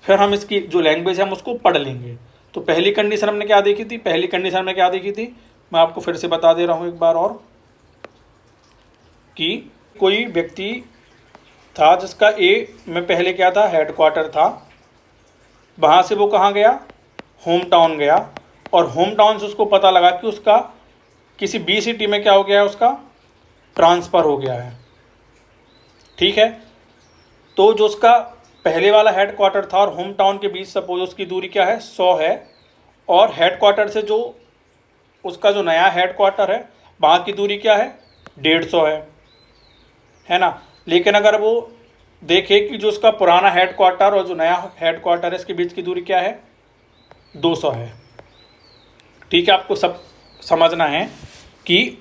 A: फिर हम इसकी जो लैंग्वेज है हम उसको पढ़ लेंगे। तो पहली कंडीशन हमने क्या देखी थी? पहली कंडीशन में क्या देखी थी मैं आपको फिर से बता दे रहा हूँ एक बार और, कि कोई व्यक्ति था जिसका A में पहले क्या था? हेड क्वार्टर था, वहाँ से वो कहाँ गया? होम टाउन गया और होम टाउन से उसको पता लगा कि उसका किसी BCT में क्या हो गया है? उसका ट्रांसफ़र हो गया है। ठीक है, तो जो उसका पहले वाला हेड क्वार्टर था और होम टाउन के बीच सपोज उसकी दूरी क्या है 100 है, और हेड क्वार्टर से जो उसका जो नया हेड क्वार्टर है वहाँ की दूरी क्या है 150 है ना। लेकिन अगर वो देखे कि जो उसका पुराना हेड क्वार्टर और जो नया हेड क्वार्टर है इसके बीच की दूरी क्या है 200 है। ठीक है, आपको सब समझना है कि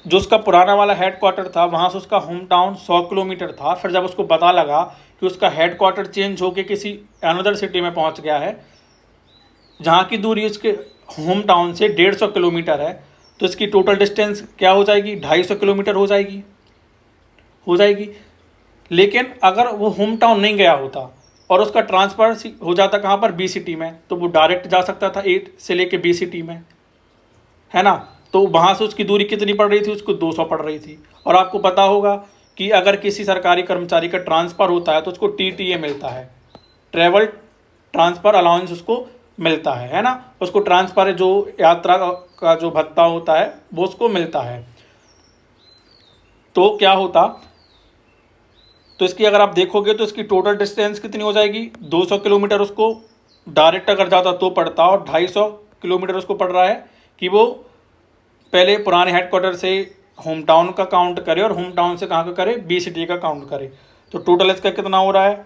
A: जो उसका पुराना वाला हेड क्वार्टर था वहाँ से उसका होम टाउन 100 किलोमीटर था। फिर जब उसको पता लगा कि उसका हेड क्वार्टर चेंज होकर किसी अनदर सिटी में पहुँच गया है जहाँ की दूरी उसके होम टाउन से 150 किलोमीटर है, तो इसकी टोटल डिस्टेंस क्या हो जाएगी 250 किलोमीटर हो जाएगी। लेकिन अगर वो होम टाउन नहीं गया होता और उसका ट्रांसफ़र हो जाता कहाँ पर बी सिटी में, तो वो डायरेक्ट जा सकता था ए से लेके बी सिटी में, है ना। तो वहाँ से उसकी दूरी कितनी पड़ रही थी, उसको 200 पड़ रही थी। और आपको पता होगा कि अगर किसी सरकारी कर्मचारी का ट्रांसफ़र होता है तो उसको TTA मिलता है, ट्रैवल ट्रांसफ़र अलाउंस उसको मिलता है ना। उसको ट्रांसफ़र जो यात्रा का जो भत्ता होता है वो उसको मिलता है। तो क्या होता, तो इसकी अगर आप देखोगे तो इसकी टोटल डिस्टेंस कितनी हो जाएगी 200 किलोमीटर उसको डायरेक्ट अगर जाता तो पड़ता, और 250 किलोमीटर उसको पड़ रहा है कि वो पहले पुराने हेडक्वार्टर से होम टाउन का काउंट करे और होम टाउन से कहाँ का करे बी सिटी का काउंट करे। तो टोटल इसका कितना हो रहा है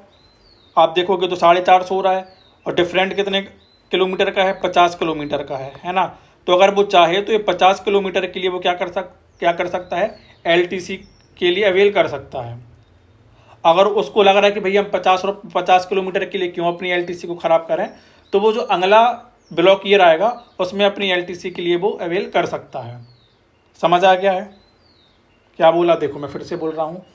A: आप देखोगे तो 450 हो रहा है, और डिफरेंट कितने किलोमीटर का है 50 किलोमीटर का है ना। तो अगर वो चाहे तो ये 50 किलोमीटर के लिए वो क्या कर सकता है LTC के लिए अवेल कर सकता है। अगर उसको लग रहा है कि भैया हम 50 किलोमीटर के लिए क्यों अपनी LTC को ख़राब करें, तो वो जो अगला ब्लॉक ईयर आएगा उसमें अपनी LTC के लिए वो अवेल कर सकता है। समझ आ गया है क्या बोला? देखो मैं फिर से बोल रहा हूँ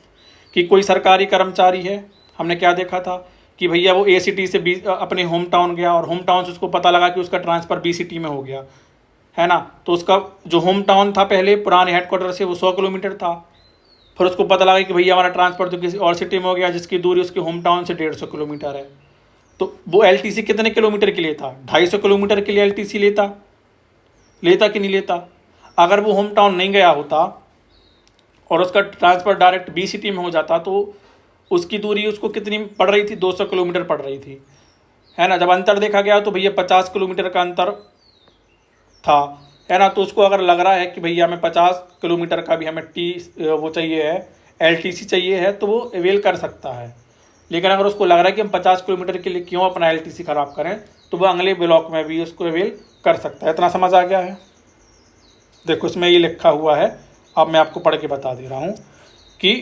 A: कि कोई सरकारी कर्मचारी है, हमने क्या देखा था कि भैया वो A सिटी से अपने होम टाउन गया और होम टाउन से उसको पता लगा कि उसका ट्रांसफ़र B सिटी में हो गया, है ना। तो उसका जो होम टाउन था पहले पुराने हेडक्वार्टर से वो 100 किलोमीटर था। फिर उसको पता लगा कि भैया हमारा ट्रांसफ़र तो किसी और सिटी में हो गया जिसकी दूरी उसके होम टाउन से 150 किलोमीटर है। तो वो LTC कितने किलोमीटर के लिए था 250 किलोमीटर के लिए LTC लेता कि नहीं लेता। अगर वो होम टाउन नहीं गया होता और उसका ट्रांसफ़र डायरेक्ट B सिटी में हो जाता तो उसकी दूरी उसको कितनी पड़ रही थी 200 किलोमीटर पड़ रही थी, है ना। जब अंतर देखा गया तो भैया 50 किलोमीटर का अंतर था, है ना। तो उसको अगर लग रहा है कि भैया हमें 50 किलोमीटर का भी हमें वो चाहिए है LTC चाहिए है तो वो अवेल कर सकता है। लेकिन अगर उसको लग रहा है कि हम 50 किलोमीटर के लिए क्यों अपना LTC ख़राब करें, तो वो अगले ब्लॉक में भी उसको अवेल कर सकता है। इतना समझ आ गया है? देखो इसमें ये लिखा हुआ है, अब मैं आपको पढ़ के बता दे रहा हूँ कि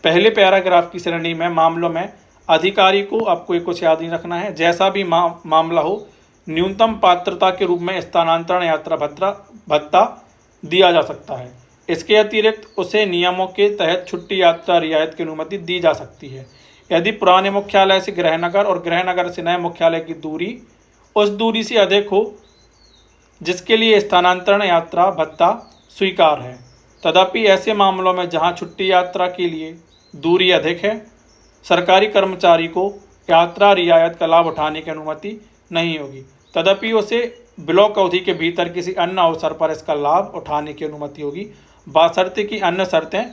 A: पहले पैराग्राफ की श्रेणी में मामलों में अधिकारी को आपको ये कुछ याद नहीं रखना है, जैसा भी मामला हो न्यूनतम पात्रता के रूप में स्थानांतरण यात्रा भत्ता दिया जा सकता है। इसके अतिरिक्त उसे नियमों के तहत छुट्टी यात्रा रियायत की अनुमति दी जा सकती है यदि पुराने मुख्यालय से गृहनगर और गृहनगर से नए मुख्यालय की दूरी उस दूरी से अधिक हो जिसके लिए स्थानांतरण यात्रा भत्ता स्वीकार है। तथापि ऐसे मामलों में जहां छुट्टी यात्रा के लिए दूरी अधिक है, सरकारी कर्मचारी को यात्रा रियायत का लाभ उठाने की अनुमति नहीं होगी। तथापि उसे ब्लॉक अवधि के भीतर किसी अन्य अवसर पर इसका लाभ उठाने की अनुमति होगी, बशर्ते कि अन्य शर्तें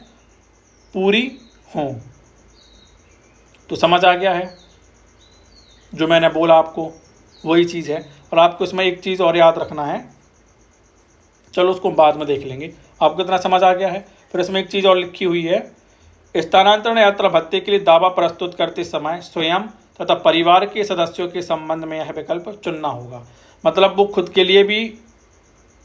A: पूरी हों। तो समझ आ गया है? जो मैंने बोला आपको वही चीज़ है। और आपको इसमें एक चीज़ और याद रखना है, चलो उसको बाद में देख लेंगे। आपको इतना समझ आ गया है? फिर इसमें एक चीज़ और लिखी हुई है, स्थानांतरण यात्रा भत्ते के लिए दावा प्रस्तुत करते समय स्वयं तथा परिवार के सदस्यों के संबंध में यह विकल्प चुनना होगा। मतलब वो खुद के लिए भी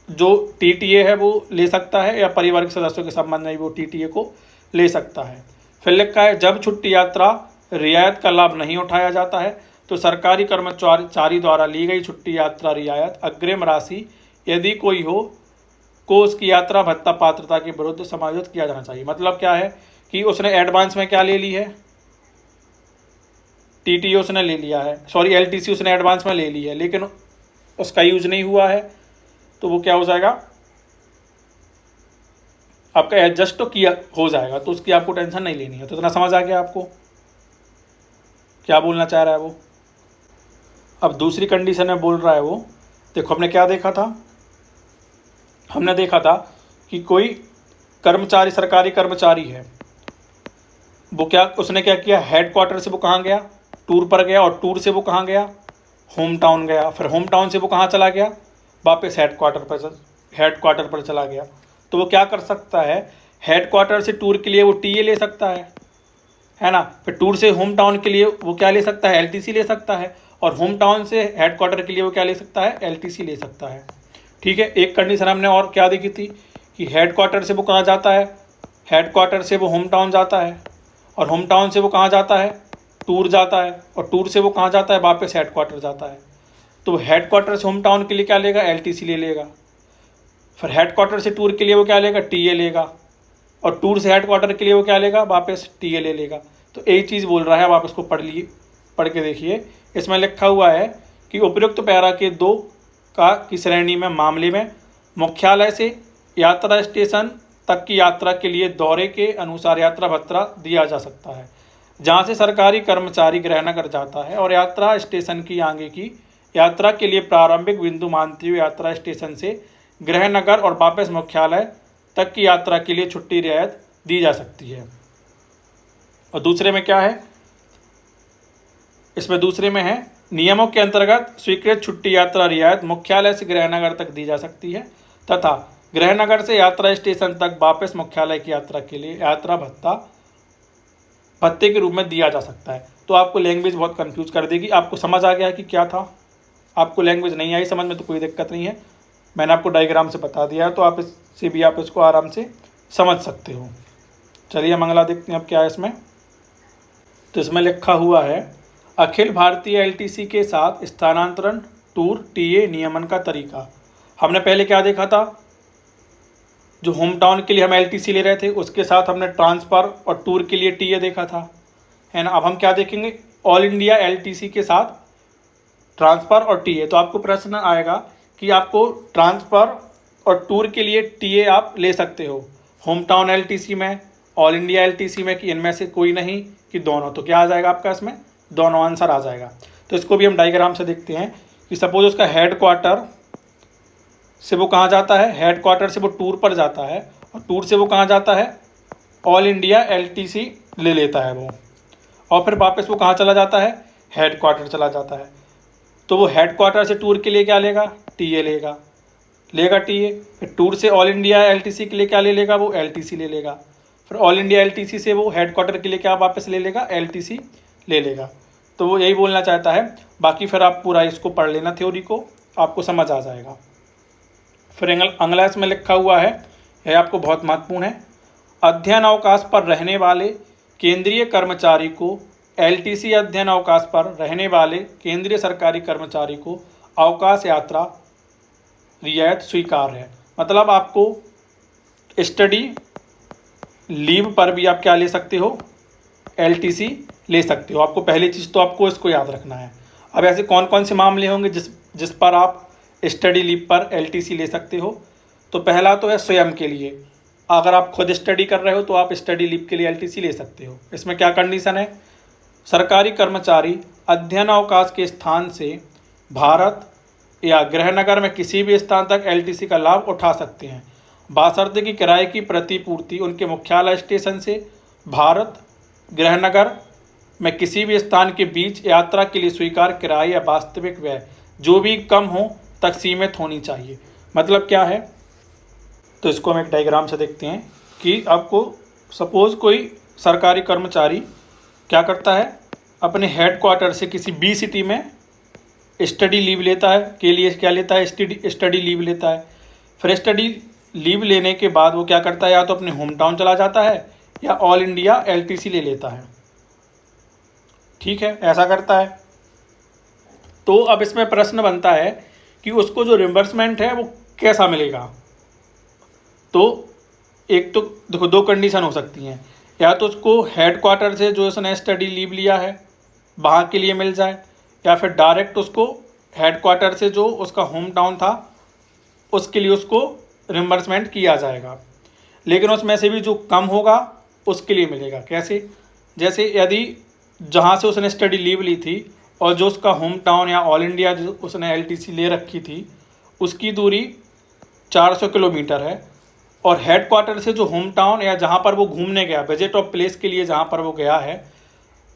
A: जो TTA है वो ले सकता है या परिवार के सदस्यों के संबंध में वो TTA को ले सकता है। फिर लिखा है, जब छुट्टी यात्रा रियायत का लाभ नहीं उठाया जाता है तो सरकारी कर्मचारी द्वारा ली गई छुट्टी यात्रा रियायत अग्रिम राशि यदि कोई हो को उसकी यात्रा भत्ता पात्रता के विरुद्ध समायोजित किया जाना चाहिए। मतलब क्या है कि उसने एडवांस में क्या ले ली है, TTA उसने ले लिया है, सॉरी LTC उसने एडवांस में ले ली है, लेकिन उसका यूज नहीं हुआ है, तो वो क्या हो जाएगा आपका एडजस्ट तो किया हो जाएगा, तो उसकी आपको टेंशन नहीं लेनी है। तो इतना समझ आ गया आपको क्या बोलना चाह रहा है वो। अब दूसरी कंडीशन में बोल रहा है वो, देखो हमने क्या देखा था, हमने देखा था कि कोई कर्मचारी सरकारी कर्मचारी है वो क्या उसने क्या किया, हेड क्वार्टर से वो कहाँ गया, टूर पर गया, और टूर से वो कहाँ गया, होम टाउन गया। फिर होम टाउन से वो कहाँ चला गया, वापस हेड क्वार्टर पर चला गया। तो वो क्या कर सकता है, हेड क्वार्टर से टूर के लिए वो टीए ले सकता है ना। फिर टूर से होम टाउन के लिए वो क्या ले सकता है, एलटीसी ले सकता है। और होम टाउन से हेड क्वार्टर के लिए वो क्या ले सकता है, एलटीसी ले सकता है। ठीक है, एक कंडीशन हमने और क्या देखी थी कि हेड क्वार्टर से वो कहाँ जाता है, हेड क्वार्टर से वो होम टाउन जाता है, और होम टाउन से वो कहाँ जाता है, टूर जाता है, और टूर से वो कहाँ जाता है, वापस हेड क्वार्टर जाता है। तो हेड क्वार्टर से होम टाउन के लिए क्या लेगा, एलटीसी ले लेगा। फिर हेड क्वार्टर से टूर के लिए वो क्या लेगा, टीए लेगा, और टूर से हेड क्वार्टर के लिए वो क्या लेगा, वापस टीए ले लेगा। तो एक चीज़ बोल रहा है, अब आप इसको पढ़ के देखिए। इसमें लिखा हुआ है कि उपयुक्त पैरा के 2 की श्रेणी में मामले में मुख्यालय से यात्रा स्टेशन तक की यात्रा के लिए दौरे के अनुसार यात्रा भत्ता दिया जा सकता है, जहाँ से सरकारी कर्मचारी गृहनगर जाता है, और यात्रा स्टेशन की आगे की यात्रा के लिए प्रारंभिक बिंदु मानते हुए यात्रा स्टेशन से गृहनगर और वापस मुख्यालय तक की यात्रा के लिए छुट्टी रियायत दी जा सकती है। और दूसरे में क्या है, इसमें दूसरे में है नियमों के अंतर्गत स्वीकृत छुट्टी यात्रा रियायत मुख्यालय से गृहनगर तक दी जा सकती है, तथा गृहनगर से यात्रा स्टेशन तक वापस मुख्यालय की यात्रा के लिए यात्रा भत्ते के रूप में दिया जा सकता है। तो आपको लैंग्वेज बहुत कंफ्यूज कर देगी। आपको समझ आ गया कि क्या था, आपको लैंग्वेज नहीं आई समझ में तो कोई दिक्कत नहीं है, मैंने आपको डायग्राम से बता दिया है, तो आप इससे भी आप इसको आराम से समझ सकते हो। चलिए मंगला देखते हैं अब क्या है इसमें। तो इसमें लिखा हुआ है अखिल भारतीय एलटीसी के साथ स्थानांतरण टूर टीए नियमन का तरीका। हमने पहले क्या देखा था, जो होम टाउन के लिए हम एलटीसी ले रहे थे उसके साथ हमने ट्रांसफ़र और टूर के लिए टीए देखा था, है ना। अब हम क्या देखेंगे, ऑल इंडिया एलटीसी के साथ ट्रांसफ़र और टीए। तो आपको प्रश्न आएगा कि आपको ट्रांसफ़र और टूर के लिए टीए आप ले सकते हो होम टाउन एलटीसी में, ऑल इंडिया एलटीसी में, कि इनमें से कोई नहीं, कि दोनों। तो क्या आ जाएगा आपका इसमें, दोनों आंसर आ जाएगा। तो इसको भी हम डायग्राम से देखते हैं कि सपोज उसका हेड क्वार्टर से वो कहाँ जाता है, हेड क्वार्टर से वो टूर पर जाता है, और टूर से वो कहाँ जाता है, ऑल इंडिया एलटीसी ले लेता है वो, और फिर वापस वो कहाँ चला जाता है, हेड क्वार्टर चला जाता है। तो वो हेड क्वार्टर से टूर के लिए क्या लेगा, टीए लेगा टीए। फिर टूर से ऑल इंडिया एलटीसी के लिए क्या ले लेगा, वो एलटीसी ले लेगा। फिर ऑल इंडिया एलटीसी से वो हेड क्वार्टर के लिए क्या वापस ले लेगा, एलटीसी ले लेगा। तो वो यही बोलना चाहता है। बाकी फिर आप पूरा इसको पढ़ लेना, थ्योरी को, आपको समझ आ जाएगा। फिर अगला इसमें लिखा हुआ है, यह आपको बहुत महत्वपूर्ण है, अध्ययन अवकाश पर रहने वाले केंद्रीय कर्मचारी को एलटीसी अध्ययन अवकाश पर रहने वाले केंद्रीय सरकारी कर्मचारी को अवकाश यात्रा रियायत स्वीकार है। मतलब आपको स्टडी लीव पर भी आप क्या ले सकते हो, एलटीसी ले सकते हो। आपको पहली चीज़ तो आपको इसको याद रखना है। अब ऐसे कौन कौन से मामले होंगे जिस पर आप स्टडी लीव पर एलटीसी ले सकते हो। तो पहला तो है स्वयं के लिए, अगर आप खुद स्टडी कर रहे हो तो आप स्टडी लीव के लिए एलटीसी ले सकते हो। इसमें क्या कंडीशन है, सरकारी कर्मचारी अध्ययन अवकाश के स्थान से भारत या गृहनगर में किसी भी स्थान तक एलटीसी का लाभ उठा सकते हैं, बशर्ते कि किराए की प्रतिपूर्ति उनके मुख्यालय स्टेशन से भारत गृहनगर में किसी भी स्थान के बीच यात्रा के लिए स्वीकार किराए या वास्तविक व्यय जो भी कम हो तक सीमित होनी चाहिए। मतलब क्या है, तो इसको हम एक डायग्राम से देखते हैं कि आपको सपोज़ कोई सरकारी कर्मचारी क्या करता है, अपने हेड क्वार्टर से किसी बी सिटी में स्टडी लीव लेता है, के लिए क्या लेता है, स्टडी लीव लेता है। फिर स्टडी लीव लेने के बाद वो क्या करता है, या तो अपने होम टाउन चला जाता है या ऑल इंडिया एलटीसी ले लेता है। ठीक है, ऐसा करता है। तो अब इसमें प्रश्न बनता है कि उसको जो रिम्बर्समेंट है वो कैसा मिलेगा। तो एक तो देखो, दो कंडीशन हो सकती हैं, या तो उसको हेड क्वार्टर से जो उसने स्टडी लीव लिया है वहाँ के लिए मिल जाए, या फिर डायरेक्ट उसको हेड क्वार्टर से जो उसका होम टाउन था उसके लिए उसको रिम्बर्समेंट किया जाएगा। लेकिन उसमें से भी जो कम होगा उसके लिए मिलेगा। कैसे, जैसे यदि जहाँ से उसने स्टडी लीव ली थी और जो उसका होम टाउन या ऑल इंडिया जो उसने एलटीसी ले रखी थी उसकी दूरी 400 किलोमीटर है, और हेडक्वार्टर से जो होम टाउन या जहाँ पर वो घूमने गया, विजिट ऑफ प्लेस के लिए जहाँ पर वो गया है,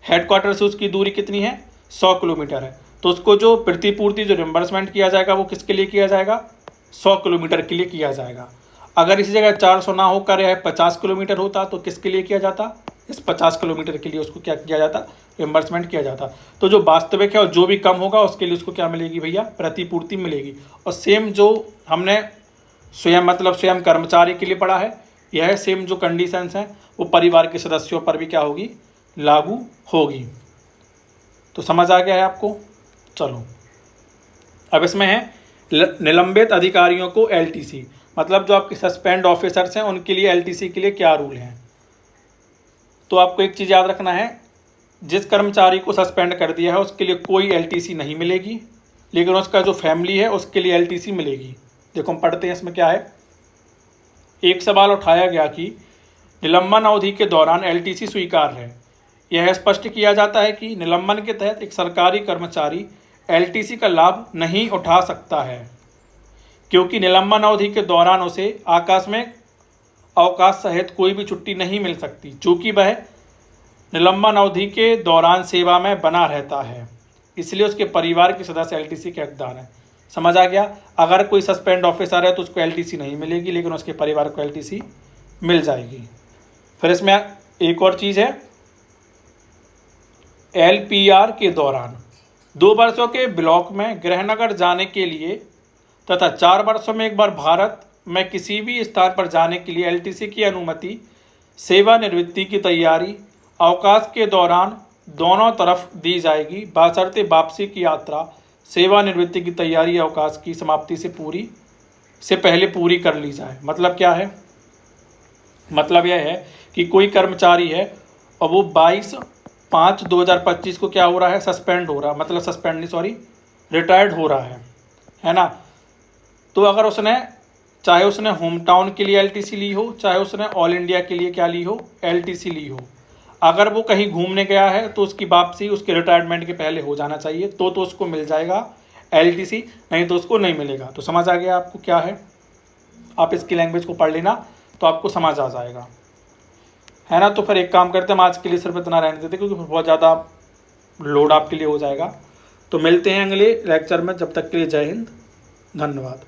A: हेडक्वार्टर से उसकी दूरी कितनी है, 100 किलोमीटर है। तो उसको जो प्रतिपूर्ति जो रिम्बर्समेंट किया जाएगा वो किसके लिए किया जाएगा, 100 किलोमीटर के लिए किया जाएगा। अगर इसी जगह 400 ना होकर यह 50 किलोमीटर होता तो किसके लिए किया जाता, इस 50 किलोमीटर के लिए उसको क्या किया जाता, रिम्बर्समेंट किया जाता। तो जो वास्तविक है और जो भी कम होगा उसके लिए उसको क्या मिलेगी भैया, प्रतिपूर्ति मिलेगी। और सेम जो हमने स्वयं कर्मचारी के लिए पढ़ा है, यह सेम जो कंडीशंस हैं वो परिवार के सदस्यों पर भी क्या होगी, लागू होगी। तो समझ आ गया है आपको। चलो अब इसमें है निलंबित अधिकारियों को एलटीसी, मतलब जो आपके सस्पेंड ऑफिसर्स हैं उनके लिए एलटीसी के लिए क्या रूल हैं। तो आपको एक चीज़ याद रखना है, जिस कर्मचारी को सस्पेंड कर दिया है उसके लिए कोई एलटीसी नहीं मिलेगी, लेकिन उसका जो फैमिली है उसके लिए एलटीसी मिलेगी। देखो हम पढ़ते हैं इसमें क्या है। एक सवाल उठाया गया कि निलंबन अवधि के दौरान एलटीसी स्वीकार्य है। यह स्पष्ट किया जाता है कि निलंबन के तहत एक सरकारी कर्मचारी एलटीसी का लाभ नहीं उठा सकता है, क्योंकि निलंबन अवधि के दौरान उसे आकस्मिक अवकाश सहित कोई भी छुट्टी नहीं मिल सकती, चूँकि वह निलंबन अवधि के दौरान सेवा में बना रहता है, इसलिए उसके परिवार के सदस्य एलटीसी के हकदार हैं। समझ आ गया। अगर कोई सस्पेंड ऑफिसर है तो उसको एलटीसी नहीं मिलेगी, लेकिन उसके परिवार को एलटीसी मिल जाएगी। फिर इसमें एक और चीज़ है, एलपीआर के दौरान 2 वर्षों के ब्लॉक में गृहनगर जाने के लिए तथा 4 वर्षों में एक बार भारत में किसी भी स्थान पर जाने के लिए एलटीसी की अनुमति सेवानिवृत्ति की तैयारी अवकाश के दौरान दोनों तरफ दी जाएगी, बशर्ते वापसी की यात्रा सेवानिवृत्ति की तैयारी अवकाश की समाप्ति से पहले पूरी कर ली जाए। मतलब क्या है, मतलब यह है कि कोई कर्मचारी है और वो 22/5/2025 को क्या हो रहा है, सस्पेंड हो रहा, मतलब सस्पेंड नहीं सॉरी रिटायर्ड हो रहा है ना। तो अगर उसने चाहे उसने होम टाउन के लिए एलटीसी ली हो, चाहे उसने ऑल इंडिया के लिए क्या ली हो, एलटीसी ली हो, अगर वो कहीं घूमने गया है तो उसकी वापसी उसके रिटायरमेंट के पहले हो जाना चाहिए, तो उसको मिल जाएगा एलटीसी, नहीं तो उसको नहीं मिलेगा। तो समझ आ गया आपको क्या है। आप इसकी लैंग्वेज को पढ़ लेना तो आपको समझ आ जाएगा, है ना। तो फिर एक काम करते हैं, हम आज के लिए सिर्फ इतना रहने देते क्योंकि बहुत ज़्यादा लोड आपके लिए हो जाएगा। तो मिलते हैं अगले लेक्चर में, जब तक के लिए जय हिंद, धन्यवाद।